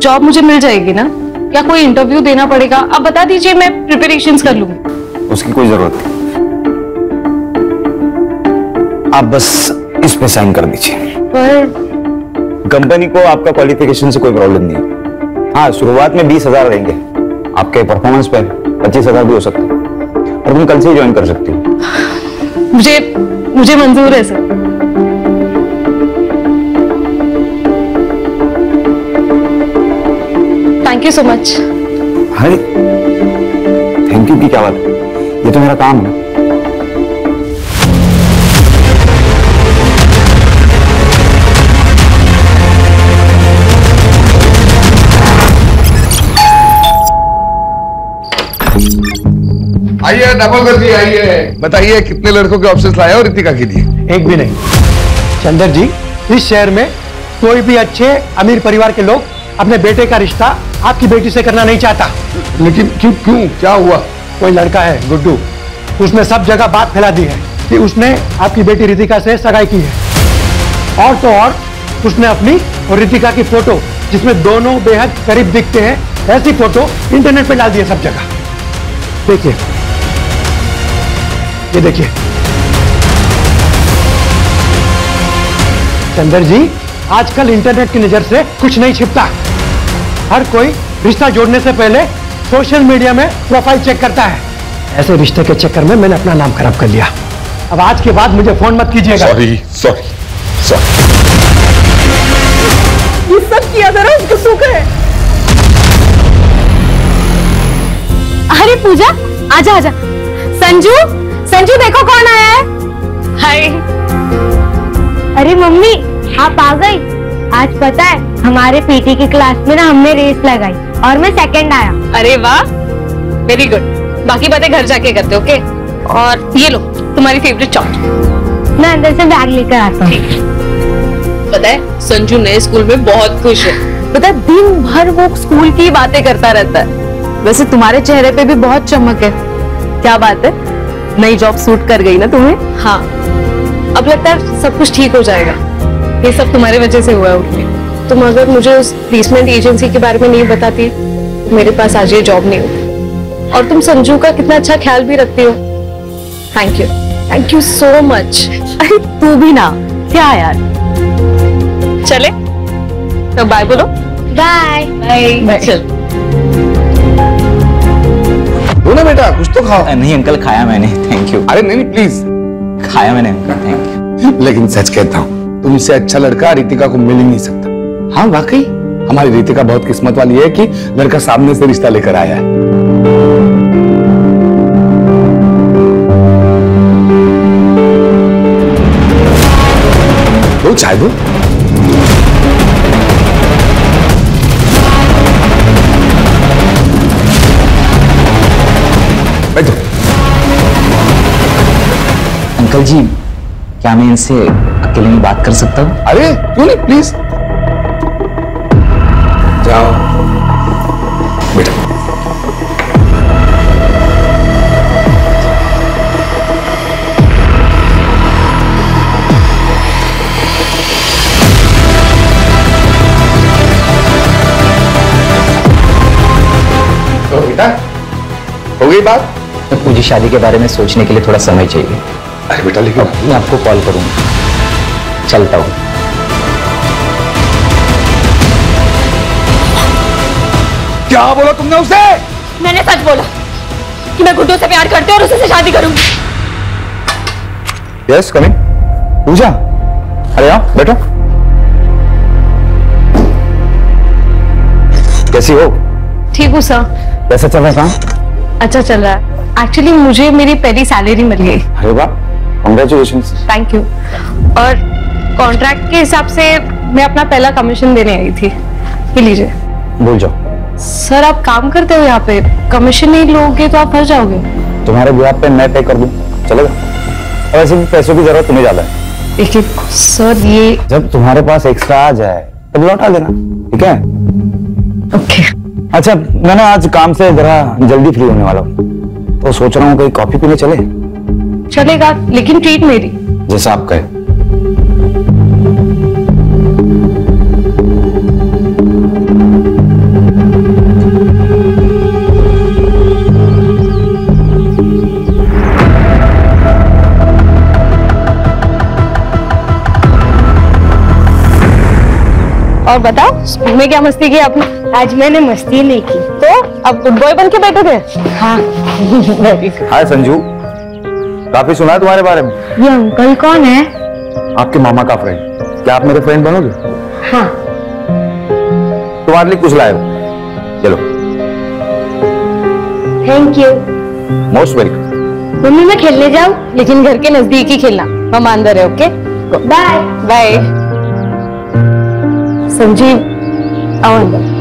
E: जॉब मुझे मिल जाएगी ना, या कोई इंटरव्यू देना पड़ेगा? आप बता दीजिए, मैं प्रिपरेशंस कर लूंगी।
H: उसकी कोई जरूरत नहीं, आप बस इस पे साइन कर दीजिए।
E: पर
T: कंपनी को आपका क्वालिफिकेशन से कोई प्रॉब्लम नहीं है। हाँ, शुरुआत में 20,000 रहेंगे, आपके परफॉर्मेंस पे 25,000 भी हो सकता है, और तुम कल से ही ज्वाइन कर सकती हो।
E: मुझे मंजूर है sir. Thank you so much.
T: अरे थैंक यू की क्या बात है, ये तो मेरा काम है।
S: आइए डबल कर दी, आइए बताइए कितने लड़कों के ऑप्शंस लाए हो रितिका के लिए?
L: एक भी नहीं। चंदर जी, इस शहर में कोई भी अच्छे अमीर परिवार के लोग अपने बेटे का रिश्ता आपकी बेटी से करना नहीं चाहता।
S: लेकिन क्यों क्या हुआ?
L: कोई लड़का है गुड्डू, उसने सब जगह बात फैला दी है कि उसने आपकी बेटी रितिका से सगाई की है, और तो और उसने अपनी और रितिका की फोटो, जिसमें दोनों बेहद करीब दिखते हैं, ऐसी फोटो इंटरनेट पे डाल दी है सब जगह। देखिए, ये देखिए। चंदर जी, आजकल इंटरनेट की नजर से कुछ नहीं छिपता। हर कोई रिश्ता जोड़ने से पहले सोशल मीडिया में प्रोफाइल चेक करता है। ऐसे रिश्ते के चक्कर में मैंने अपना नाम खराब कर लिया। अब आज के बाद मुझे फोन मत कीजिएगा।
S: सॉरी।
K: ये सब किया जरा उसको सूखा है।
G: अरे पूजा, आजा आजा। संजू देखो कौन आया है।
E: हाय।
G: अरे मम्मी, आप आ गई। आज पता है, हमारे पीटी की क्लास में ना हमने रेस लगाई और मैं सेकंड आया।
E: अरे वाह, वेरी गुड। बाकी बातें घर जाके करते, ओके? और ये लो तुम्हारी फेवरेट चॉकलेट।
G: मैं अंदर से बैग लेकर आता हूँ।
E: पता है, संजू नए स्कूल में बहुत खुश है। पता है, दिन भर वो स्कूल की बातें करता रहता है। वैसे तुम्हारे चेहरे पे भी बहुत चमक है। क्या बात है, नई जॉब सूट कर गई ना तुम्हें? हाँ, अब लगता है सब कुछ ठीक हो जाएगा। ये सब तुम्हारे वजह से हुआ है। तुम अगर मुझे उस प्लेसमेंट एजेंसी के बारे में नहीं बताती, मेरे पास आज ये जॉब नहीं होती। और तुम संजू का कितना अच्छा ख्याल भी रखती हो। Thank you so much.
F: अरे तू भी ना, क्या यार।
E: चले तो बाय बोलो।
G: Bye
E: bye. चल
S: ना बेटा, कुछ तो खाओ।
T: नहीं अंकल, खाया मैंने, थैंक यू।
S: अरे नहीं प्लीज।
T: खाया मैंने अंकल, थैंक यू।
S: लेकिन सच कहता हूँ, तुमसे अच्छा लड़का रितिका को मिल ही नहीं सकता। हाँ वाकई, हमारी रितिका बहुत किस्मत वाली है कि लड़का सामने से रिश्ता लेकर आया है। दो चाय दो। बैठो।
T: अंकल जी, क्या मैं इनसे अकेले में बात कर सकता हूँ?
S: अरे क्यों नहीं, प्लीज जाओ बेटा। तो बेटा, हो गई बात?
T: मुझे शादी के बारे में सोचने के लिए थोड़ा समय चाहिए।
S: अरे बेटा, लेकिन
T: मैं आपको कॉल करूंगा। चलता हूँ।
S: क्या बोला तुमने उसे?
E: मैंने सच बोला कि मैं गुड्डू से प्यार करती हूँ और उसी से शादी करूंगी।
T: Yes, coming. पूजा, अरे आओ, बैठो। कैसी हो?
E: ठीक हूँ सर।
T: कैसा चल रहा है काम?
E: अच्छा चल रहा है। एक्चुअली मुझे मेरी पहली सैलरी मिल गई।
T: अरे वाह, कांग्रेचुलेशंस।
E: Thank you. और कॉन्ट्रैक्ट के हिसाब से मैं अपना पहला कमीशन देने आई थी। ये लीजिए।
T: भूल जाओ।
E: सर आप काम करते हो यहाँ पे, कमीशन नहीं लोगे तो आप फंस जाओगे।
T: तुम्हारे ब्याज पे मैं पे कर दूं, चलेगा? और वैसे भी पैसों की जरूरत तुम्हें ज्यादा है।
E: देखिए सर, ये
T: जब तुम्हारे पास एक्स्ट्रा आ जाए तब लौटा देना, ठीक है?
E: ओके।
T: अच्छा, मैं ना आज काम से जरा जल्दी फ्री होने वाला हूँ, तो सोच रहा हूँ कहीं कॉफी पीने चले।
E: चलेगा, लेकिन ट्रीट मेरी।
T: जैसा आप कहे।
E: और बताओ, स्कूल में क्या मस्ती की आपने?
F: आज मैंने मस्ती नहीं की।
E: तो अब गुड बॉय बन के बैठे थे?
F: हाँ।
T: हाय संजू, काफी सुना है तुम्हारे बारे में।
F: ये अंकल कौन है?
T: आपके मामा का फ्रेंड। क्या आप मेरे फ्रेंड बनोगे?
F: हाँ।
T: तुम्हारे लिए कुछ लाए हो, चलो।
F: Thank you.
T: Most welcome.
F: Mummy मैं खेलने जाऊँ?
E: लेकिन घर के नजदीक ही खेलना, हम अंदर है। Okay
F: bye
E: bye. संजीव आओ अंदर।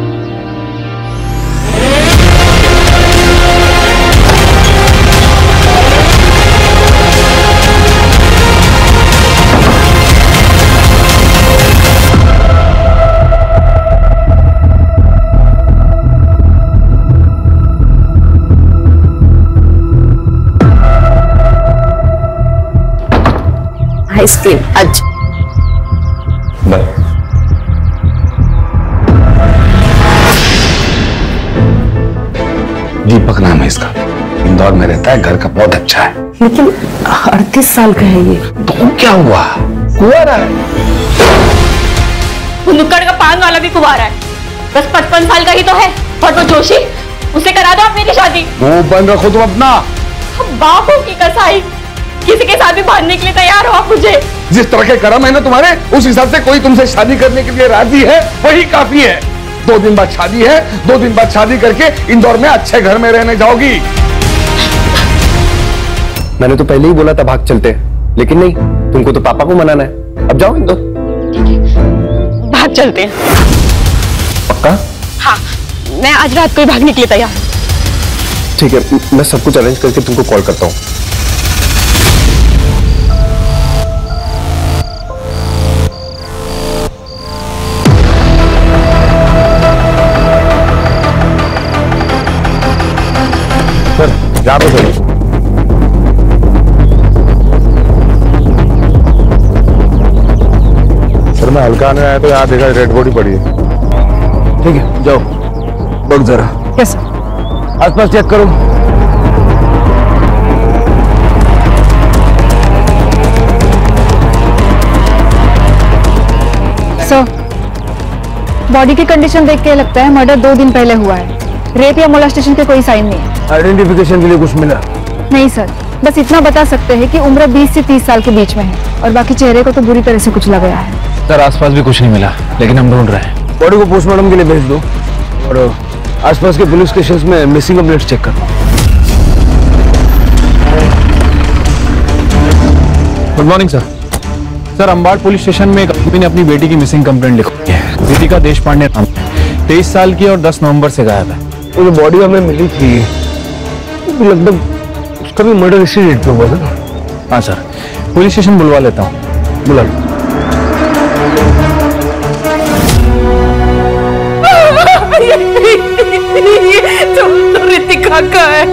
E: आइसक्रीम आज।
S: दीपक नाम है इसका, इंदौर में रहता है, घर का बहुत अच्छा है।
K: लेकिन 38 साल का है ये।
S: तो क्या हुआ? कुंवारा है।
E: वो नुक्कड़ का पान वाला भी कुंवारा है, बस 55 साल का ही तो है। और वो जोशी, उसे करा दो आप मेरी शादी।
S: वो बन रखो तुम अपना।
E: बापों की कसाई, किसी के साथ भी भागने के लिए तैयार हो आप मुझे।
S: जिस तरह के कर्म है ना तुम्हारे, उस हिसाब से कोई तुमसे शादी करने के लिए राजी है, वही काफी है। 2 दिन बाद शादी है, 2 दिन बाद शादी करके इंदौर में अच्छे घर में रहने जाओगी।
P: मैंने तो पहले ही बोला था भाग चलते, लेकिन नहीं, तुमको तो पापा को मनाना है। अब जाओ इंदौर।
E: भाग चलते हैं।
P: पक्का?
E: हाँ, मैं आज रात को ही भागने के लिए तैयार।
P: ठीक है, मैं सब कुछ अरेंज करके तुमको कॉल करता हूँ। जा तो सही।
D: सर मैं हल्का आने आया तो यहाँ देखा रेड बॉडी पड़ी है।
T: ठीक है, जाओ बग जरा।
E: यस।
T: आसपास चेक करो।
E: सर, बॉडी की कंडीशन देख के लगता है मर्डर 2 दिन पहले हुआ है। रेप या मोलेस्टेशन के कोई साइन नहीं है।
T: आइडेंटिफिकेशन के लिए कुछ मिला?
E: नहीं सर, बस इतना बता सकते हैं कि उम्र 20 से 30 साल के बीच में है, और बाकी चेहरे को तो बुरी तरह से कुचला गया है।
N: सर आसपास भी कुछ नहीं मिला, लेकिन हम ढूंढ रहे हैं।
T: बॉडी को पोस्टमार्टम के लिए भेज दो, और आसपास के पुलिस स्टेशन में मिसिंग कंप्लेंट्स चेक करो।
P: Good morning sir. Sir, Ambad police station में एक आदमी ने अपनी बेटी की मिसिंग कंप्लेंट लिखी है। रितिका देशपांडे नाम, 23 साल की और 10 नवंबर से गायब है।
T: वो जो बॉडी हमें मिली थी, लगभग उसका भी मर्डर इसी डेट पे हुआ था।
P: हाँ सर, पुलिस स्टेशन बुलवा लेता हूँ।
T: बुला।
K: तो रितिका का है।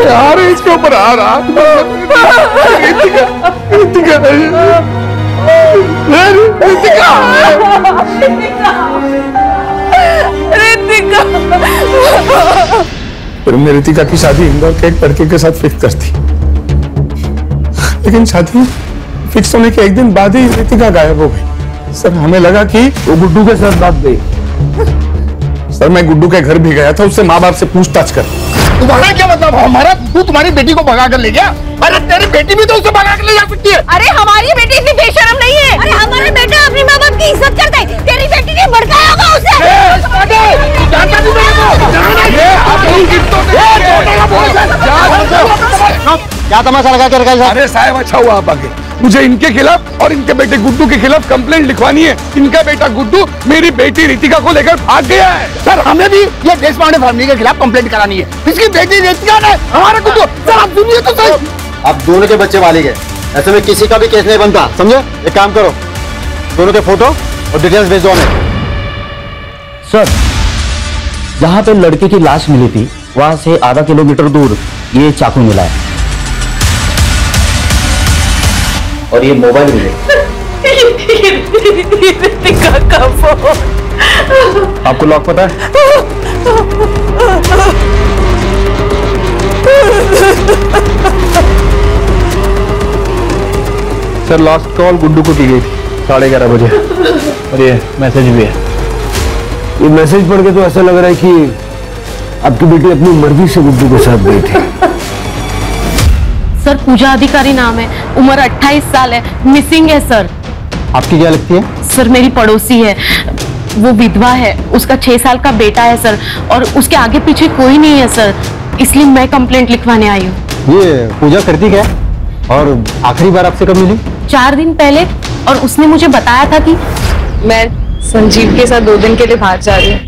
S: यार इसके ऊपर आ रहा। रितिका, रितिका,
K: रितिका।
D: फिर मैं रितिका की शादी इंदौर के एक लड़के के साथ फिक्स करती, लेकिन शादी फिक्स होने के 1 दिन बाद ही रितिका गायब हो गई। सर हमें लगा कि
T: वो गुड्डू के साथ भाग गई।
D: सर मैं गुड्डू के घर भी गया था, उससे माँ बाप से पूछताछ कर।
S: तुम्हारा क्या मतलब? हमारा तू तुम्हारी बेटी को भगा कर ले गया? अरे तेरी बेटी भी तो उसे भगा कर ले जा सकती है।
E: अरे हमारी बेटी इतनी बेशरम नहीं है।
G: अरे हमारा बेटा अपने माँ बाप की इज्जत करता है, तेरी बेटी
R: क्या तमाशा लगा के रखा है साहब?
S: अरे साहब अच्छा हुआ आप आगे। मुझे इनके खिलाफ और इनके बेटे गुड्डू के खिलाफ कंप्लेंट लिखवानी है। इनका बेटा गुड्डू मेरी बेटी रितिका को लेकर भाग गया है।
C: सर हमें भी ये देशपांडे फैमिली के खिलाफ कंप्लेंट करानी है। इसकी बेटी रितिका ने हमारा गुड्डू, सर आप सुनिए तो सही।
R: आप दोनों के बच्चे मालिक है, ऐसे में किसी का भी केस नहीं बनता, समझे? एक काम करो, दोनों के फोटो और डिटेल्स भेज दो हमें।
U: सर, जहां पे लड़के की लाश मिली थी वहां से आधा किलोमीटर दूर ये चाकू मिला है और ये मोबाइल मिले।
P: आपको लॉक पता है? सर लास्ट कॉल गुड्डू को की गई थी 11:30 बजे और ये मैसेज भी है।
D: ये मैसेज पढ़ के तो ऐसा लग रहा है कि आपकी बेटी अपनी मर्जी से गुड्डू के साथ गई थी।
F: सर पूजा अधिकारी नाम है, उम्र 28 साल है, मिसिंग है सर।
R: आपकी क्या लगती है?
F: सर मेरी पड़ोसी है, वो विधवा है, उसका 6 साल का बेटा है सर, और उसके आगे पीछे कोई नहीं है सर, इसलिए मैं कंप्लेंट लिखवाने आई हूँ।
R: ये पूजा करती क्या है? और आखिरी बार आपसे कब मिली?
F: 4 दिन पहले, और उसने मुझे बताया था कि
E: मैं संजीव के साथ 2 दिन के लिए बाहर जा रही हूँ।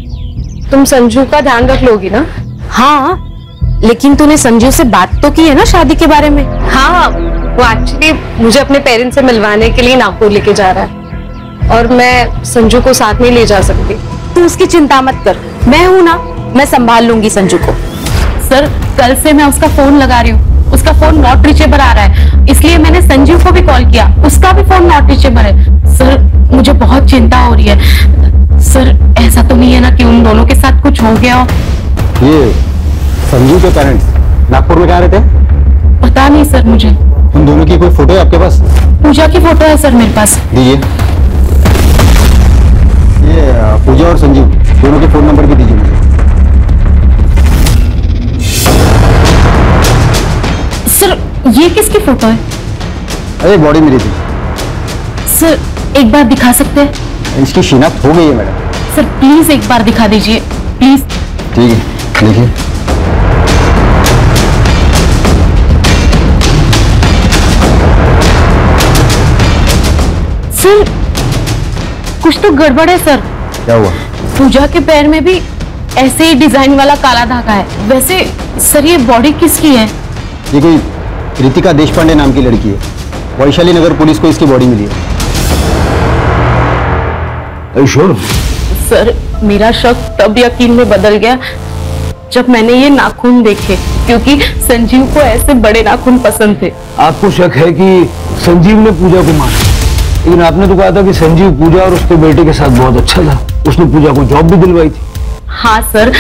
E: तुम संजू का ध्यान रख लोगी ना?
F: हाँ, लेकिन तूने संजू से बात तो की है ना शादी के बारे में?
E: हाँ, वो एक्चुअली मुझे अपने पेरेंट्स से मिलवाने के लिए नागपुर लेके जा रहा है और मैं संजू को साथ नहीं ले जा सकती।
F: तू उसकी चिंता मत कर, मैं हूं ना, मैं संभाल लूंगी संजू को। सर कल से मैं उसका फोन लगा रही हूँ, उसका फोन नॉट रीचेबल आ रहा है, इसलिए मैंने संजीव को भी कॉल किया, उसका भी फोन नॉट रीचेबल है। सर मुझे बहुत चिंता हो रही है। सर ऐसा तो नहीं है ना कि उन दोनों के साथ कुछ हो गया हो?
R: ये संजू के पेरेंट्स नागपुर में कहाँ रहते हैं?
F: पता नहीं सर मुझे।
R: उन दोनों की कोई फोटो है आपके पास?
F: पूजा की फोटो है सर मेरे पास।
R: दीजिए। ये पूजा और संजीव दोनों के फोन नंबर भी दीजिए मुझे।
F: सर ये किसकी फोटो है?
R: अरे बॉडी मिली थी।
F: सर एक बार दिखा सकते हैं?
R: इसकी शिनाख्त हो गई है मैडम।
F: सर प्लीज एक बार दिखा दीजिए प्लीज।
R: ठीक है देखिए।
F: सर कुछ तो गड़बड़ है सर।
R: क्या हुआ?
F: पूजा के पैर में भी ऐसे ही डिजाइन वाला काला धागा है। वैसे सर ये बॉडी किसकी है?
R: ये कोई रितिका देशपांडे नाम की लड़की है, वैशाली नगर पुलिस को इसकी बॉडी मिली है।
D: श्योर?
F: सर मेरा शक तब यकीन में बदल गया जब मैंने ये नाखून देखे, क्योंकि संजीव को ऐसे बड़े नाखून पसंद थे।
D: आपको शक है कि संजीव ने पूजा को मारा, लेकिन आपने तो कहा था कि संजीव पूजा और उसके बेटे के साथ बहुत अच्छा था, उसने पूजा को जॉब भी दिलवाई थी।
F: हाँ सर,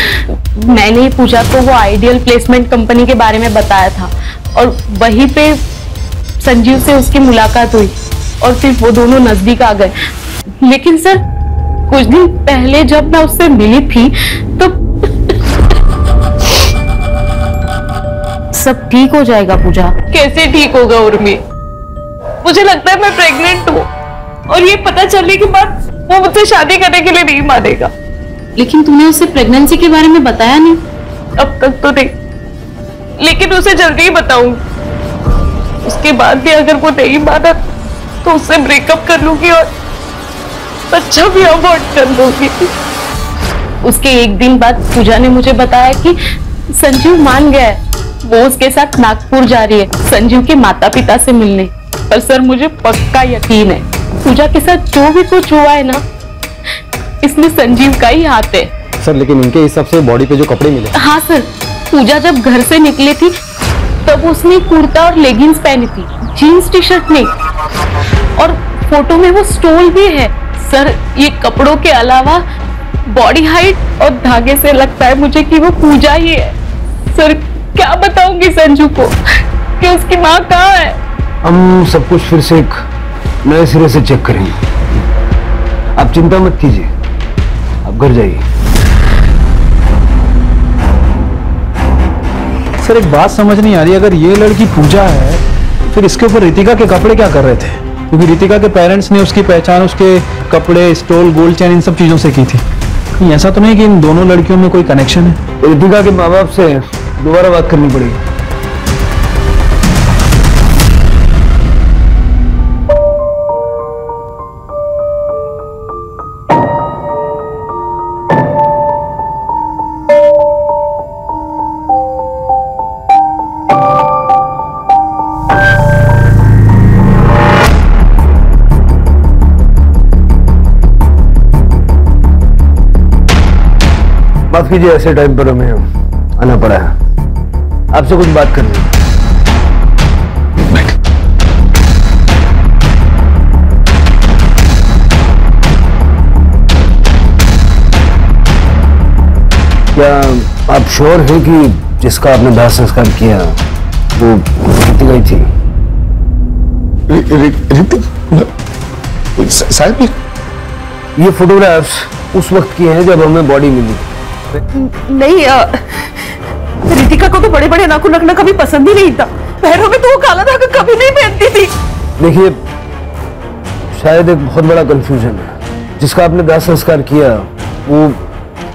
F: मैंने पूजा को वो आइडियल प्लेसमेंट कंपनी के बारे में बताया था और वहीं पे संजीव से उसकी मुलाकात हुई और फिर वो दोनों नजदीक आ गए। लेकिन सर कुछ दिन पहले जब मैं उससे मिली थी तो सब ठीक हो जाएगा पूजा।
E: कैसे ठीक होगा उर्मी? मुझे लगता है मैं प्रेग्नेंट हूँ और ये पता चलने के बाद वो मुझसे शादी करने के लिए नहीं मानेगा।
F: लेकिन तूने उसे प्रेगनेंसी के बारे में बताया नहीं।
E: अब तक तो नहीं, लेकिन उसे जल्दी ही बताऊंगी। उसके बाद भी अगर वो नहीं माना तो उससे ब्रेकअप कर लूंगी और बच्चा भी अबॉर्ट कर लूंगी।
F: उसके एक दिन बाद पूजा ने मुझे बताया कि संजीव मान गया है, वो उसके साथ नागपुर जा रही है संजीव के माता पिता से मिलने। पर सर मुझे पक्का यकीन है पूजा के साथ जो भी कुछ हुआ है ना, इसमें संजीव का ही हाथ है।
R: सर लेकिन इनके हिसाब से बॉडी पे जो कपड़े मिले।
F: हाँ सर, पूजा जब घर से निकली थी तब उसने कुर्ता और लेगिंग्स पहनी थी, जीन्स टी शर्ट नहीं। और फोटो में वो स्टोल भी है। सर ये कपड़ों के अलावा बॉडी हाइट और धागे से लगता है मुझे कि वो पूजा ही है। सर क्या बताऊंगी संजू को कि उसकी माँ कहाँ है?
D: हम सब कुछ फिर से एक नए सिरे से चेक करेंगे, आप चिंता मत कीजिए, आप घर जाइए।
P: सर एक बात समझ नहीं आ रही, अगर ये लड़की पूजा है फिर इसके ऊपर रितिका के कपड़े क्या कर रहे थे? क्योंकि रितिका के पेरेंट्स ने उसकी पहचान उसके कपड़े, स्टोल, गोल्ड चेन इन सब चीजों से की थी। कहीं ऐसा तो नहीं कि इन दोनों लड़कियों में कोई कनेक्शन है?
D: रितिका के माँ बाप से दोबारा बात करनी पड़ेगी।
I: माफ कीजिए, ऐसे टाइम पर हमें आना पड़ा है। आपसे कुछ बात करनी है। क्या आप श्योर हैं कि जिसका आपने दाह संस्कार किया वो रितिका ही थी?
D: साहब
I: ये फोटोग्राफ्स उस वक्त की हैं जब हमें बॉडी मिली।
K: नहीं, रितिका को तो बड़े बड़े नाखून रखना कभी पसंद ही नहीं था। पैरों में तो वो काला धागा कभी नहीं पहनती थी।
I: देखिए, शायद एक बहुत बड़ा कंफ्यूजन है। जिसका आपने दाह संस्कार किया वो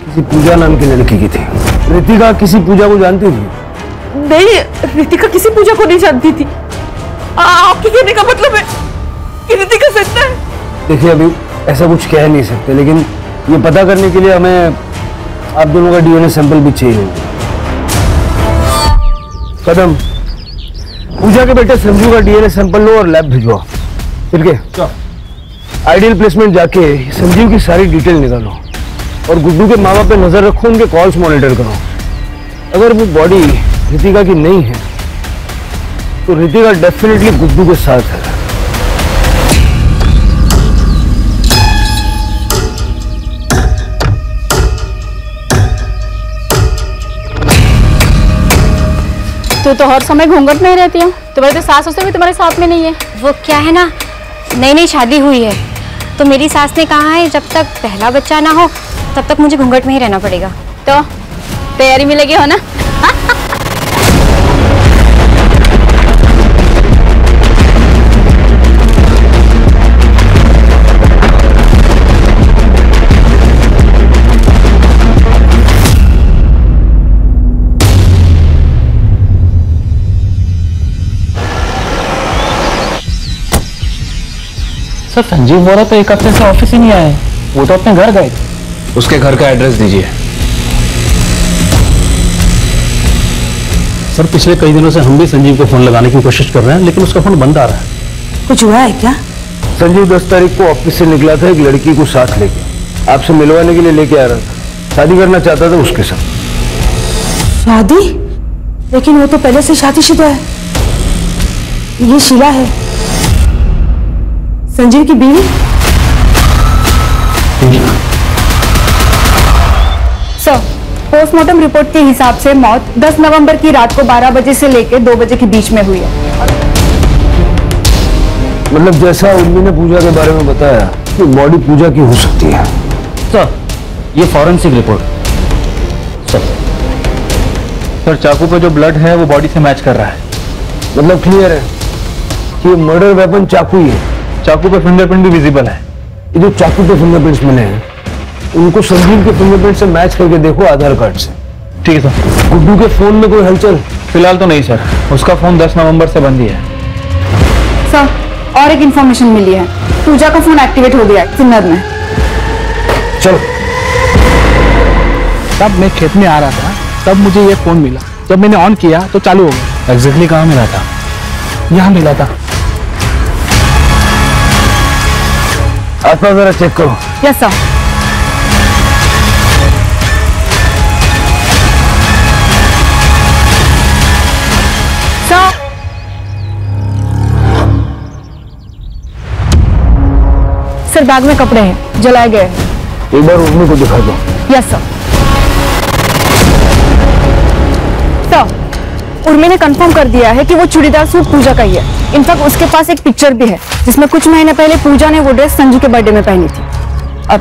I: किसी पूजा नाम की लड़की की थी। रितिका किसी पूजा को जानती थी?
K: नहीं, रितिका किसी पूजा को नहीं जानती थी। आपके कहने का मतलब है कि रितिका सच है?
I: देखिए, अभी ऐसा कुछ कह नहीं सकते, लेकिन ये पता करने के लिए हमें आप दोनों का डीएनए सैंपल भी चाहिए होगा। कदम, पूजा के बेटे संजू का डीएनए सैंपल लो और लैब भिजवाओ। ठीक है? आइडियल प्लेसमेंट जाके संजीव की सारी डिटेल निकालो और गुड्डू के माँ बाप पे नजर रखो, उनके कॉल्स मॉनिटर करो। अगर वो बॉडी रितिका की नहीं है तो रितिका डेफिनेटली गुड्डू के साथ है।
E: तू तो हर समय घूंघट में ही रहती है, तुम्हारे तो सास ससुर भी तुम्हारे साथ में नहीं है।
G: वो क्या है ना, नई नई शादी हुई है तो मेरी सास ने कहा है जब तक पहला बच्चा ना हो तब तक मुझे घूंघट में ही रहना पड़ेगा।
E: तो तैयारी में लगी हो ना?
U: सर, संजीव बोला तो एक हफ्ते से ऑफिस ही नहीं आए। वो तो अपने घर गए।
P: उसके घर का एड्रेस दीजिए।
U: सर, पिछले कई दिनों से हम भी संजीव को फोन लगाने की कोशिश कर रहे हैं, लेकिन उसका फोन बंद आ रहा है।
K: कुछ हुआ है क्या?
I: संजीव 10 तारीख को ऑफिस से निकला था एक लड़की को साथ लेके, आपसे मिलवाने के लिए लेके आ रहा था। शादी करना चाहता था उसके साथ।
K: शादी? लेकिन वो तो पहले से शादीशुदा है। ये शीला है, संजीव की बीवी।
E: सर, पोस्टमार्टम रिपोर्ट के हिसाब से मौत 10 नवंबर की रात को 12 बजे से लेकर 2 बजे के बीच में हुई है।
I: मतलब जैसा उर्मी ने पूजा के बारे में बताया कि बॉडी पूजा की हो सकती है।
U: सर, ये फॉरेंसिक रिपोर्ट।
P: सर, चाकू पे जो ब्लड है वो बॉडी से मैच कर रहा है।
I: मतलब क्लियर है कि मर्डर वेपन चाकू ही है।
P: चाकू पे फिंगरप्रिंट भी विजिबल है।
I: ये जो चाकू पे फिंगरप्रिंट्स मिले हैं उनको संजीव के फिंगरप्रिंट से मैच करके देखो आधार कार्ड से।
P: ठीक है सर।
I: गुड्डू के फोन में कोई हलचल?
P: फिलहाल तो नहीं सर, उसका फोन 10 नवंबर से बंद ही है।
E: सर, और एक इंफॉर्मेशन मिली है, पूजा का फोन एक्टिवेट हो गया है सिन्नर में।
I: चलो।
U: तब मैं खेत में आ रहा था, तब मुझे ये फोन मिला। जब मैंने ऑन किया तो चालू हो गया। एग्जैक्टली कहाँ मिला था? यहाँ मिला था।
I: आसपास जरा चेक करो।
E: Yes sir. सर, बैग में कपड़े हैं, जलाए गए हैं।
I: एक बार उर्मी को दिखा दो।
E: Yes sir. सर, उर्मी ने कंफर्म कर दिया है कि वो चूड़ीदार सूट पूजा का ही है। इनफैक्ट उसके पास एक पिक्चर भी है जिसमें कुछ महीने पहले पूजा ने वो ड्रेस संजू के बर्थडे में पहनी थी। अब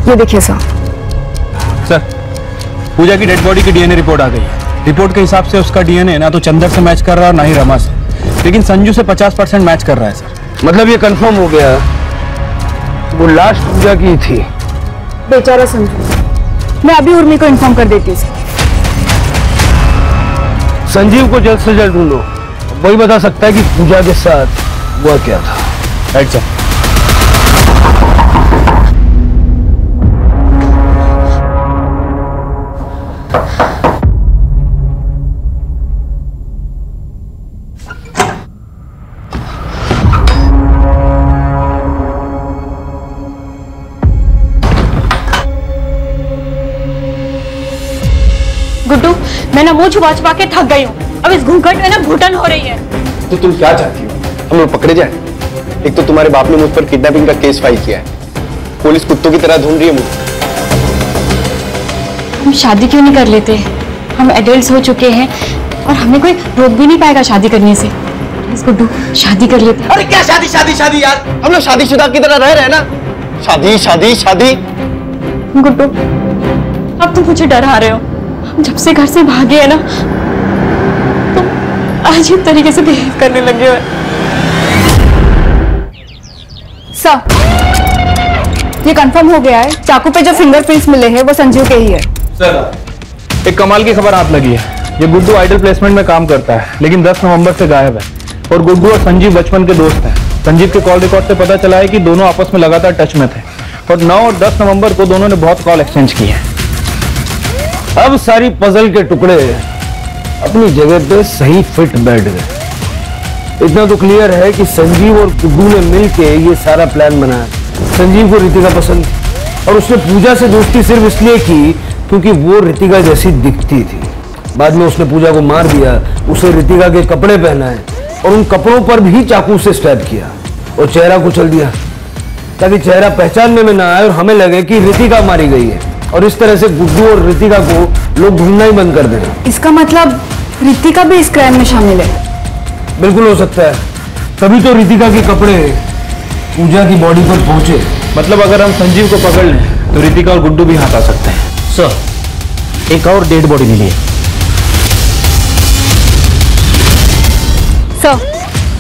E: ये देखिए सर।
P: सर, पूजा की डेड बॉडी की डीएनए रिपोर्ट आ गई है। रिपोर्ट के हिसाब से उसका डीएनए ना तो चंदर से मैच कर रहा है और ना ही रमा से, लेकिन संजू से 50% मैच कर रहा है सर।
I: मतलब ये कंफर्म हो गया वो लास्ट पूजा की थी।
E: बेचारा संजू। मैं अभी उर्मी को इन्फॉर्म कर देती हूँ सर।
I: संजीव को जल्द से जल्द ढूंढो, वही बता सकता है कि पूजा के साथ हुआ क्या था।
P: Right sir.
E: मैं ना मुंह छुपा छुपा के थक गई हूँ। अब इस घूंघट में ना घुटन हो रही है।
L: तो तुम क्या चाहती हो? हम लोग पकड़े जाए? एक तो तुम्हारे बाप ने मुझ पर किडनैपिंग का केस फाइल किया है, पुलिस कुत्तों की तरह ढूंढ रही है मुझे।
E: हम शादी क्यों नहीं कर लेते? हम एडल्ट्स हो चुके हैं और हमें कोई रोक भी नहीं पाएगा शादी करने से। गुड्डू शादी कर लेते।
L: अरे क्या शादी शादी शादी यार, हम लोग शादीशुदा की तरह रह रहे हैं ना। शादी शादी शादी।
E: गुड्डू अब तुम मुझे डरा रहे हो। हम जब से घर से भागे हैं ना, तुम अजीब तरीके से बिहेव करने लगे हो।
K: सर, ये कंफर्म हो गया है, चाकू पे जो फिंगरप्रिंट्स मिले हैं वो संजीव के ही है।
P: सर, एक कमाल की खबर हाथ लगी है। ये गुड्डू आइडल प्लेसमेंट में काम करता है, लेकिन 10 नवंबर से गायब है। और गुड्डू और संजीव बचपन के दोस्त हैं। संजीव के कॉल रिकॉर्ड से पता चला है कि दोनों आपस में लगातार टच में थे और 9 और 10 नवंबर को दोनों ने बहुत कॉल एक्सचेंज किए हैं।
I: अब सारी पजल के टुकड़े अपनी जगह पे सही फिट बैठ गए। इतना तो क्लियर है कि संजीव और गुड्डू ने मिलके ये सारा प्लान बनाया। संजीव को रितिका पसंद थी और उसने पूजा से दोस्ती सिर्फ इसलिए की क्योंकि वो रितिका जैसी दिखती थी। बाद में उसने पूजा को मार दिया, उसे रितिका के कपड़े पहनाए और उन कपड़ों पर भी चाकू से स्टैब किया और चेहरा कुचल दिया ताकि चेहरा पहचानने में ना आए और हमें लगे कि रितिका मारी गई है। और इस तरह से गुड्डू और रितिका को लोग ढूंढना ही बंद कर देना।
K: इसका मतलब रितिका भी इस क्राइम में शामिल है?
I: बिल्कुल हो सकता है, तभी तो रितिका के कपड़े पूजा की बॉडी पर पहुंचे।
P: मतलब अगर हम संजीव को पकड़ लें तो रितिका और गुड्डू भी हाथ आ सकते हैं।
U: सर, एक और डेड बॉडी मिली है।
K: सर,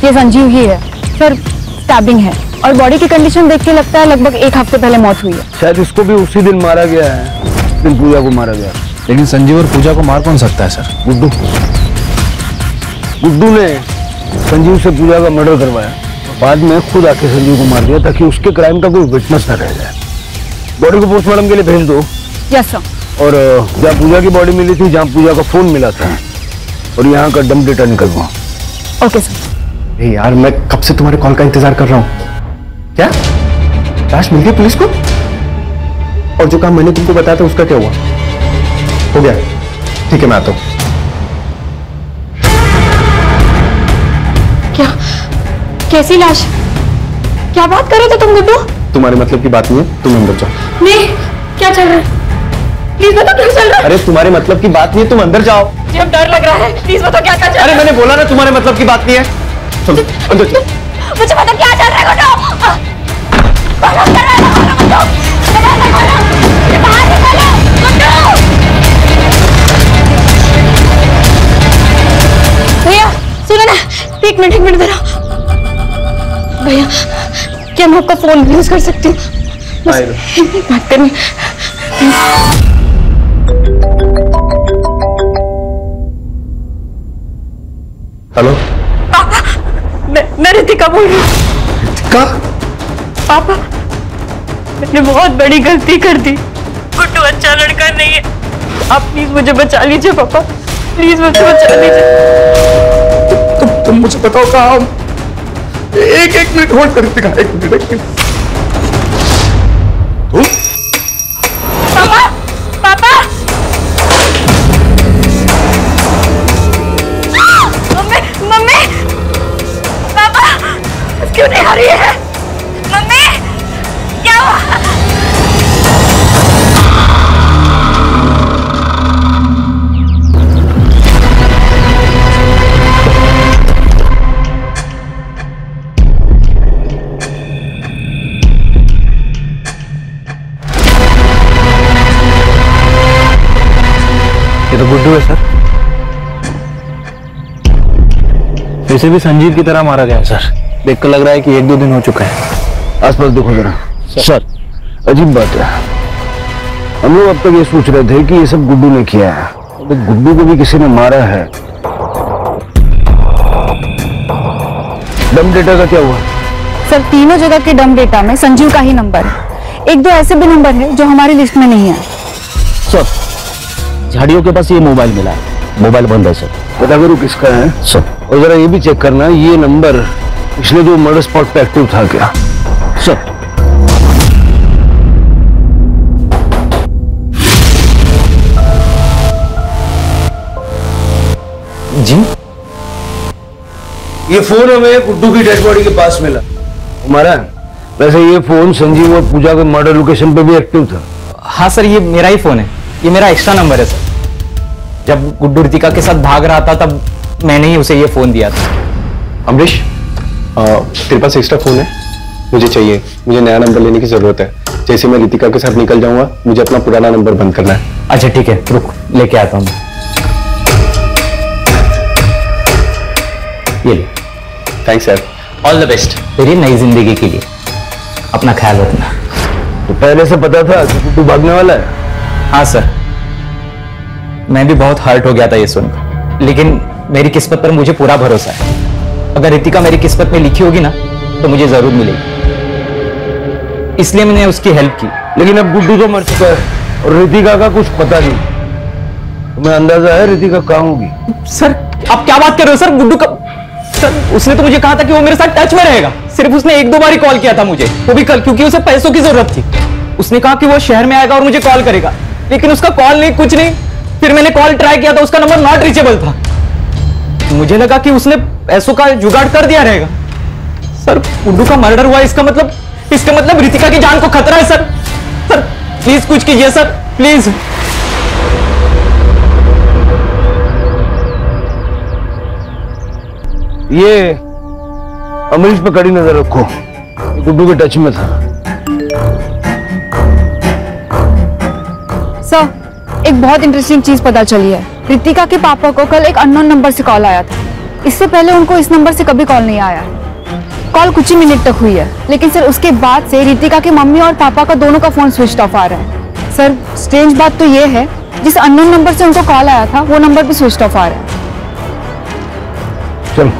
K: ये संजीव ही है। सर, स्टैबिंग है और बॉडी की कंडीशन देख के लगता है लगभग 1 हफ्ते पहले मौत हुई है।
I: शायद इसको भी उसी दिन मारा गया है, फिर पूजा को मारा गया।
P: लेकिन संजीव और पूजा को मार कौन सकता है सर?
I: गुड्डू। गुड्डू ने संजीव से पूजा का मर्डर करवाया, बाद में खुद आके संजीव को मार दिया ताकि उसके क्राइम का कोई विटनेस न रह जाए। बॉडी को पोस्टमार्टम के लिए भेज दो।
K: Yes sir.
I: और जहाँ पूजा की बॉडी मिली थी, जहाँ पूजा का फोन मिला था, और यहाँ का डंप डेटा निकलवा।
K: Okay sir.
L: यार मैं कब से तुम्हारे कॉल का इंतजार कर रहा हूँ। क्या लाश मिल गई पुलिस को? और जो काम मैंने तुमको बताया था उसका क्या हुआ? हो गया? ठीक है, मैं आता हूँ।
E: क्या? कैसी लाश? क्या बात कर रहे थे तुम गुड्डू?
L: तुम्हारे मतलब की बात नहीं है, तुम अंदर जाओ।
E: नहीं, क्या चल रहा है? प्लीज बताओ क्या चल रहा है?
L: अरे तुम्हारे मतलब की बात नहीं है, तुम अंदर जाओ।
E: मुझे अब डर लग रहा है, प्लीज बताओ क्या चल रहा है?
L: अरे मैंने बोला ना तुम्हारे मतलब की बात नहीं है। चलो अंदर चलो।
E: मुझे बताओ क्या चल रहा है गुड्डू? भैया सुनो ना, एक मिनट जरा। भैया क्या मैं आपका फोन यूज कर सकती हूँ? बात करनी।
L: हेलो
E: पापा, मैं रितिका बोल रही हूँ।
L: रितिका?
E: पापा, मैंने बहुत बड़ी गलती कर दी। गुड्डू अच्छा लड़का नहीं है, आप प्लीज मुझे बचा लीजिए पापा, प्लीज मुझे बचा लीजिए।
S: तुम मुझे बताओ कहाँ? एक मिनट होल्ड कर रितिका, एक मिनट।
E: पापा, पापा, मम्मी, पापा, क्यों नहीं आ रही है? मम्मी, क्या हुआ?
P: ये तो गुड्डू है सर। इसे भी संजीव की तरह मारा गया है सर। देखकर लग रहा है कि 1-2 दिन हो चुका है।
I: आसपास देखो जरा। सर, अजीब बात है, हम लोग अब तक ये सोच रहे थे कि ये सब गुड्डू ने किया है, तो गुड्डू को भी किसी ने मारा है। डम डेटा का क्या हुआ?
K: सर, तीनों जगह के डम डेटा में संजीव का ही नंबर है। 1-2 ऐसे भी नंबर है जो हमारी लिस्ट में नहीं है।
U: सर, झाड़ियों के पास ये मोबाइल मिला है, मोबाइल बंद है सर।
I: पता करो किसका है
U: सर।
I: और जरा ये भी चेक करना ये नंबर पिछले जो मर्डर स्पॉट पे एक्टिव था क्या?
U: सर।
J: जी?
I: ये फोन हमें गुड्डू की डेड बॉडी के पास मिला हमारा। वैसे ये फोन संजीव और पूजा के मर्डर लोकेशन पे भी एक्टिव था।
J: हाँ सर, ये मेरा ही फोन है, ये मेरा एक्स्ट्रा नंबर है सर। जब गुड्डू रितिका के साथ भाग रहा था तब मैंने ही उसे ये फोन दिया था।
L: अमरीश, तेरे पास एक्स्ट्रा फोन है? मुझे चाहिए, मुझे नया नंबर लेने की जरूरत है। जैसे मैं रितिका के साथ निकल जाऊंगा मुझे अपना पुराना नंबर बंद करना है।
J: अच्छा ठीक है, रुक लेके आता हूँ। ये ले।
L: थैंक्स यार।
J: ऑल द बेस्ट तेरी नई जिंदगी के लिए। अपना ख्याल रखना।
I: तो पहले से पता था कि गुड्डू भागने वाला है?
J: हाँ सर, मैं भी बहुत हर्ट हो गया था ये सुनकर, लेकिन मेरी किस्मत पर मुझे पूरा भरोसा है। अगर रितिका मेरी किस्मत में लिखी होगी ना तो मुझे जरूर मिलेगी, इसलिए मैंने उसकी हेल्प की।
I: लेकिन अब गुड्डू तो मर चुका है और रितिका का कुछ पता नहीं। तुम्हें अंदाजा है रितिका कहाँ होगी?
J: सर आप क्या बात कर रहे हो सर? गुड्डू का सर उसने तो मुझे कहा था कि वो मेरे साथ टच में रहेगा। सिर्फ उसने 1-2 बार ही कॉल किया था मुझे, वो भी कल, क्योंकि उसे पैसों की जरूरत थी। उसने कहा कि वो शहर में आएगा और मुझे कॉल करेगा, लेकिन उसका कॉल नहीं, कुछ नहीं। फिर मैंने कॉल ट्राई किया था, उसका नंबर नॉट रीचेबल था। मुझे लगा कि उसने पैसों का जुगाड़ कर दिया रहेगा। सर गुड्डू का मर्डर हुआ, इसका मतलब रितिका की जान को खतरा है सर। सर प्लीज कुछ कीजिए सर, प्लीज।
I: ये अमरीश पे कड़ी नजर रखो, गुड्डू के टच में था।
E: सर एक बहुत इंटरेस्टिंग चीज पता चली है। रितिका के पापा को कल एक अननोन नंबर से कॉल आया था। इससे पहले उनको इस नंबर से कभी कॉल नहीं आया। कॉल कुछ ही मिनट तक हुई है, लेकिन सर उसके बाद से रितिका के मम्मी और पापा का दोनों का फोन स्विच ऑफ आ रहा है। सर स्ट्रेंज बात तो ये है, जिस अननोन नंबर से उनको कॉल आया था वो नंबर भी स्विच ऑफ आ रहा है।
I: चल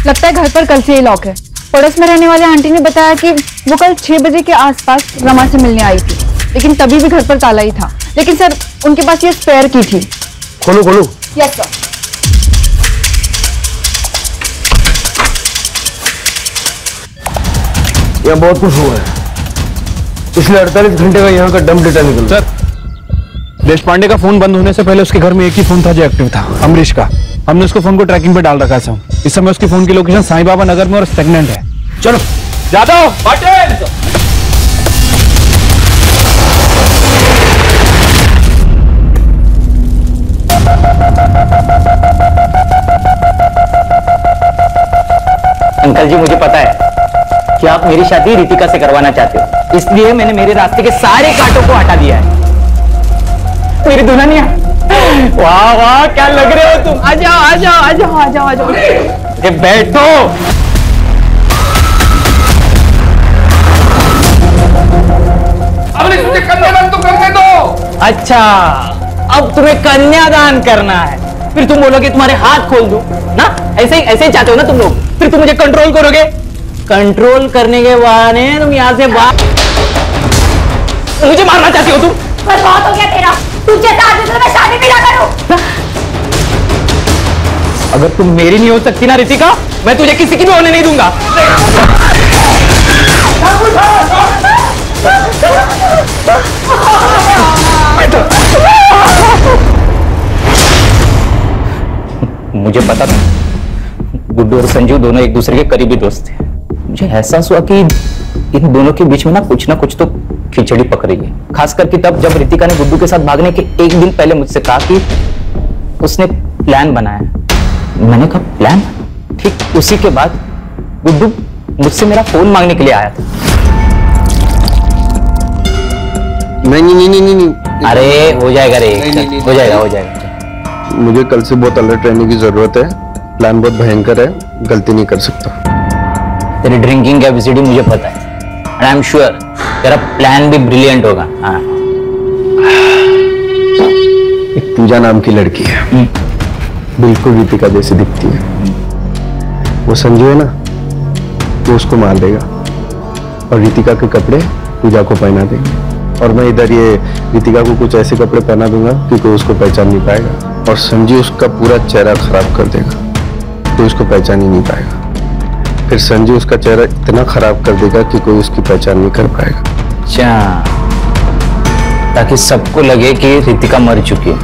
E: लगता है घर पर कल से ही लॉक है। पड़ोस में रहने वाले आंटी ने बताया कि वो कल 6 बजे के आसपास रमा से मिलने आई थी, लेकिन तभी भी घर पर ताला ही था। लेकिन सर उनके पास ये स्पेयर की थी।
I: खोलो खोलो।
E: Yes sir.
I: यहाँ बहुत कुछ हुआ है। पिछले 48 घंटे का यहाँ का डंप डेटा निकल।
P: सर देश पांडे का फोन बंद होने से पहले उसके घर में एक ही फोन था जो एक्टिव था, अमरीश का। हमने उसको फोन को ट्रैकिंग पे डाल रखा है सर। इस समय उसकी फोन की लोकेशन साईं बाबा नगर में और स्टेगनेंट है। चलो जादव पाटिल।
J: अंकल जी मुझे पता है कि आप मेरी शादी रितिका से करवाना चाहते हो, इसलिए मैंने मेरे रास्ते के सारे कांटों को हटा दिया है। मेरी दुल्हनिया, वाह वाह क्या लग रहे हो तुम। आ जाओ आ जाओ आ जाओ आ जाओ आ जाओ। बैठो।
S: अब मुझे कन्यादान तो करने दो।
J: अच्छा अब तुम्हें कन्यादान करना है, फिर तुम बोलोगे तुम्हारे हाथ खोल दूं ना? ऐसे ही चाहते हो ना तुम लोग? फिर तुम मुझे कंट्रोल करोगे। कंट्रोल करने के बहाने तुम यहाँ से बाहर मुझे मारना चाहती हो तुम?
G: बस बहुत हो गया तेरा। तू जैसा आदमी से मैं शादी भी ना करूं।
J: अगर तुम मेरी नहीं हो सकती ना रितिका, मैं तुझे किसी की भी होने नहीं दूंगा। मुझे पता था गुड्डू और संजीव दोनों एक दूसरे के करीबी दोस्त थे। मुझे एहसास हुआ कि इन दोनों के बीच में ना कुछ तो खिचड़ी पक रही है। खास करके तब जब रितिका ने गुड्डू के साथ भागने के एक दिन पहले मुझसे कहा कि उसने प्लान बनाया। मैंने कहा प्लान? ठीक उसी के बाद गुड्डू मुझसे मेरा फोन मांगने के लिए आया था।
C: नहीं।
J: अरे हो जाएगा रे, हो जाएगा।
C: मुझे कल से बहुत अलर्ट रहने की जरूरत है। प्लान बहुत भयंकर है, गलती नहीं कर सकता।
J: तेरी ड्रिंकिंग कैपेसिटी मुझे पता है, एंड आई एम श्योर तेरा प्लान भी ब्रिलियंट होगा। हाँ।
C: एक पूजा नाम की लड़की है, बिल्कुल रितिका जैसी दिखती है। वो संजू है ना, वो उसको मार देगा और रितिका के कपड़े पूजा को पहना देंगे, और मैं इधर ये रितिका को कुछ ऐसे कपड़े पहना दूंगा कि कोई उसको पहचान नहीं पाएगा, और संजू उसका पूरा चेहरा खराब कर देगा, कोई उसको पहचान ही नहीं पाएगा।
D: फिर संजू उसका चेहरा इतना खराब कर देगा कि कोई उसकी पहचान नहीं कर पाएगा।
N: अच्छा, ताकि सबको लगे कि रितिका मर चुकी है।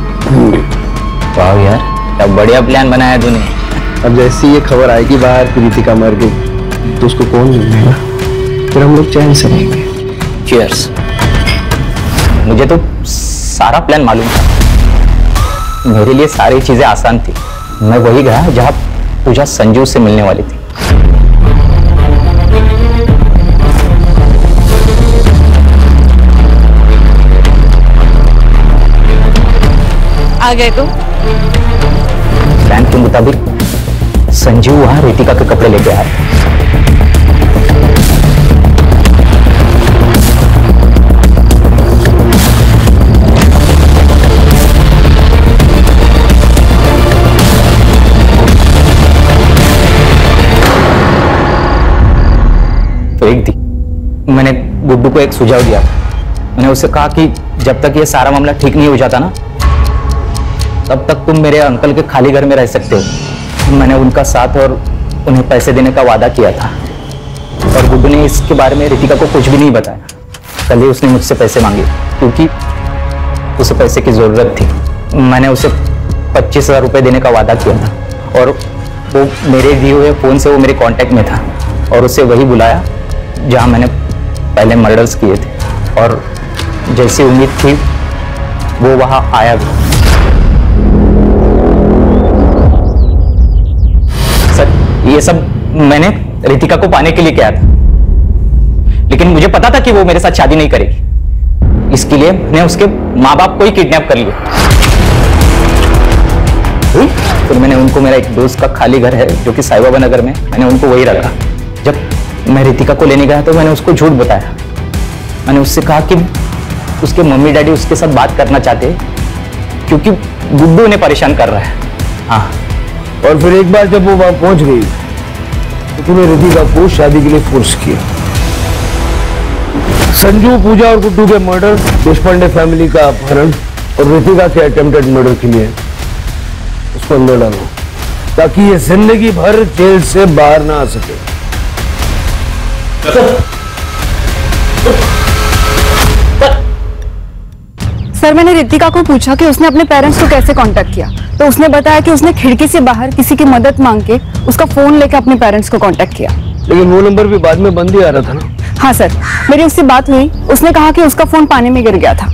N: वाह यार, क्या बढ़िया प्लान बनाया तूने।
D: अब जैसी ये खबर आएगी बाहर कि रितिका मर गई तो उसको कौन मिलेगा, फिर हम लोग चैन से रहेंगे।
N: चीयर्स। मुझे तो सारा प्लान मालूम था, मेरे लिए सारी चीजें आसान थी। मैं वही गया जहां पूजा संजू से मिलने वाली थी।
K: आ गए तो
N: प्लान के मुताबिक संजू वहां रितिका के कपड़े लेके आया। तो एक दी मैंने गुड्डू को एक सुझाव दिया। मैंने उससे कहा कि जब तक ये सारा मामला ठीक नहीं हो जाता ना, तब तक तुम मेरे अंकल के खाली घर में रह सकते हो। मैंने उनका साथ और उन्हें पैसे देने का वादा किया था, और गुड्डू ने इसके बारे में रितिका को कुछ भी नहीं बताया। कल ही उसने मुझसे पैसे मांगे क्योंकि उसे पैसे की जरूरत थी। मैंने उसे 25,000 रुपये देने का वादा किया था, और वो मेरे दिए हुए फ़ोन से वो मेरे कांटेक्ट में था, और उसे वही बुलाया जहाँ मैंने पहले मर्डर्स किए थे। और जैसी उम्मीद थी वो वहाँ आया भी। सर, ये सब मैंने रितिका को पाने के लिए किया था, लेकिन मुझे पता था कि वो मेरे साथ शादी नहीं करेगी। इसके लिए मैंने उसके माँ बाप को ही किडनैप कर लिया। फिर मैंने उनको, मेरा एक दोस्त का खाली घर है जो कि साई बाबा नगर में, मैंने उनको वही रखा। जब मैं रितिका को लेने गया तो मैंने उसको झूठ बताया। मैंने उससे कहा कि उसके मम्मी डैडी उसके साथ बात करना चाहते हैं क्योंकि गुड्डू उन्हें परेशान कर रहा है। हाँ,
I: और फिर एक बार जब वो वहां पहुंच गई तो तूने रितिका को शादी के लिए फोर्स किया। संजू, पूजा और गुड्डू के मर्डर, देशपांडे फैमिली का अपहरण और रितिका के अटेम्प्टेड मर्डर के लिए उसको अंदर डालो ताकि ये जिंदगी भर जेल से बाहर ना आ सके।
K: सर, मैंने रितिका को पूछा कि उसने अपने पेरेंट्स को कैसे कांटेक्ट किया, तो उसने बताया कि उसने खिड़की से बाहर किसी की मदद मांग के उसका फोन लेकर अपने पेरेंट्स को कांटेक्ट किया।
I: लेकिन वो नंबर भी बाद में बंद ही आ रहा था ना।
K: हाँ सर, मेरी उससे बात हुई, उसने कहा कि उसका फोन पानी में गिर गया था।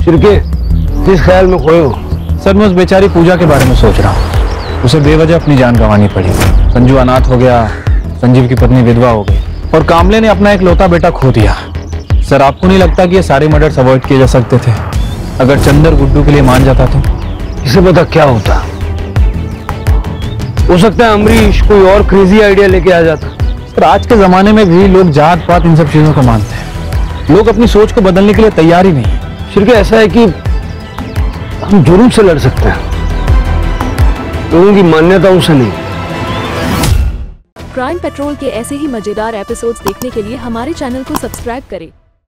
I: शिरके, किस ख्याल में खोए हो?
P: सर, मैं उस बेचारी पूजा के बारे में सोच रहा हूँ। उसे बेवजह अपनी जान गंवानी पड़ी। संजू अनाथ हो गया, संजीव की पत्नी विधवा हो गई, और कामले ने अपना एक लौता बेटा खो दिया। सर, आपको नहीं लगता कि ये सारे मर्डर्स अवॉइड किए जा सकते थे अगर चंदर गुड्डू के लिए मान जाता तो?
I: इसे पता क्या होता, हो सकता है अमरीश कोई और क्रेजी आइडिया लेके आ जाता।
P: सर, आज के जमाने में भी लोग जात पात इन सब चीजों को मानते हैं। लोग अपनी सोच को बदलने के लिए तैयार ही नहीं है।
I: शिरके, ऐसा है कि हम जुर्म से लड़ सकते हैं, लोगों की मान्यताओं से नहीं।
M: क्राइम पेट्रोल के ऐसे ही मजेदार एपिसोड्स देखने के लिए हमारे चैनल को सब्सक्राइब करें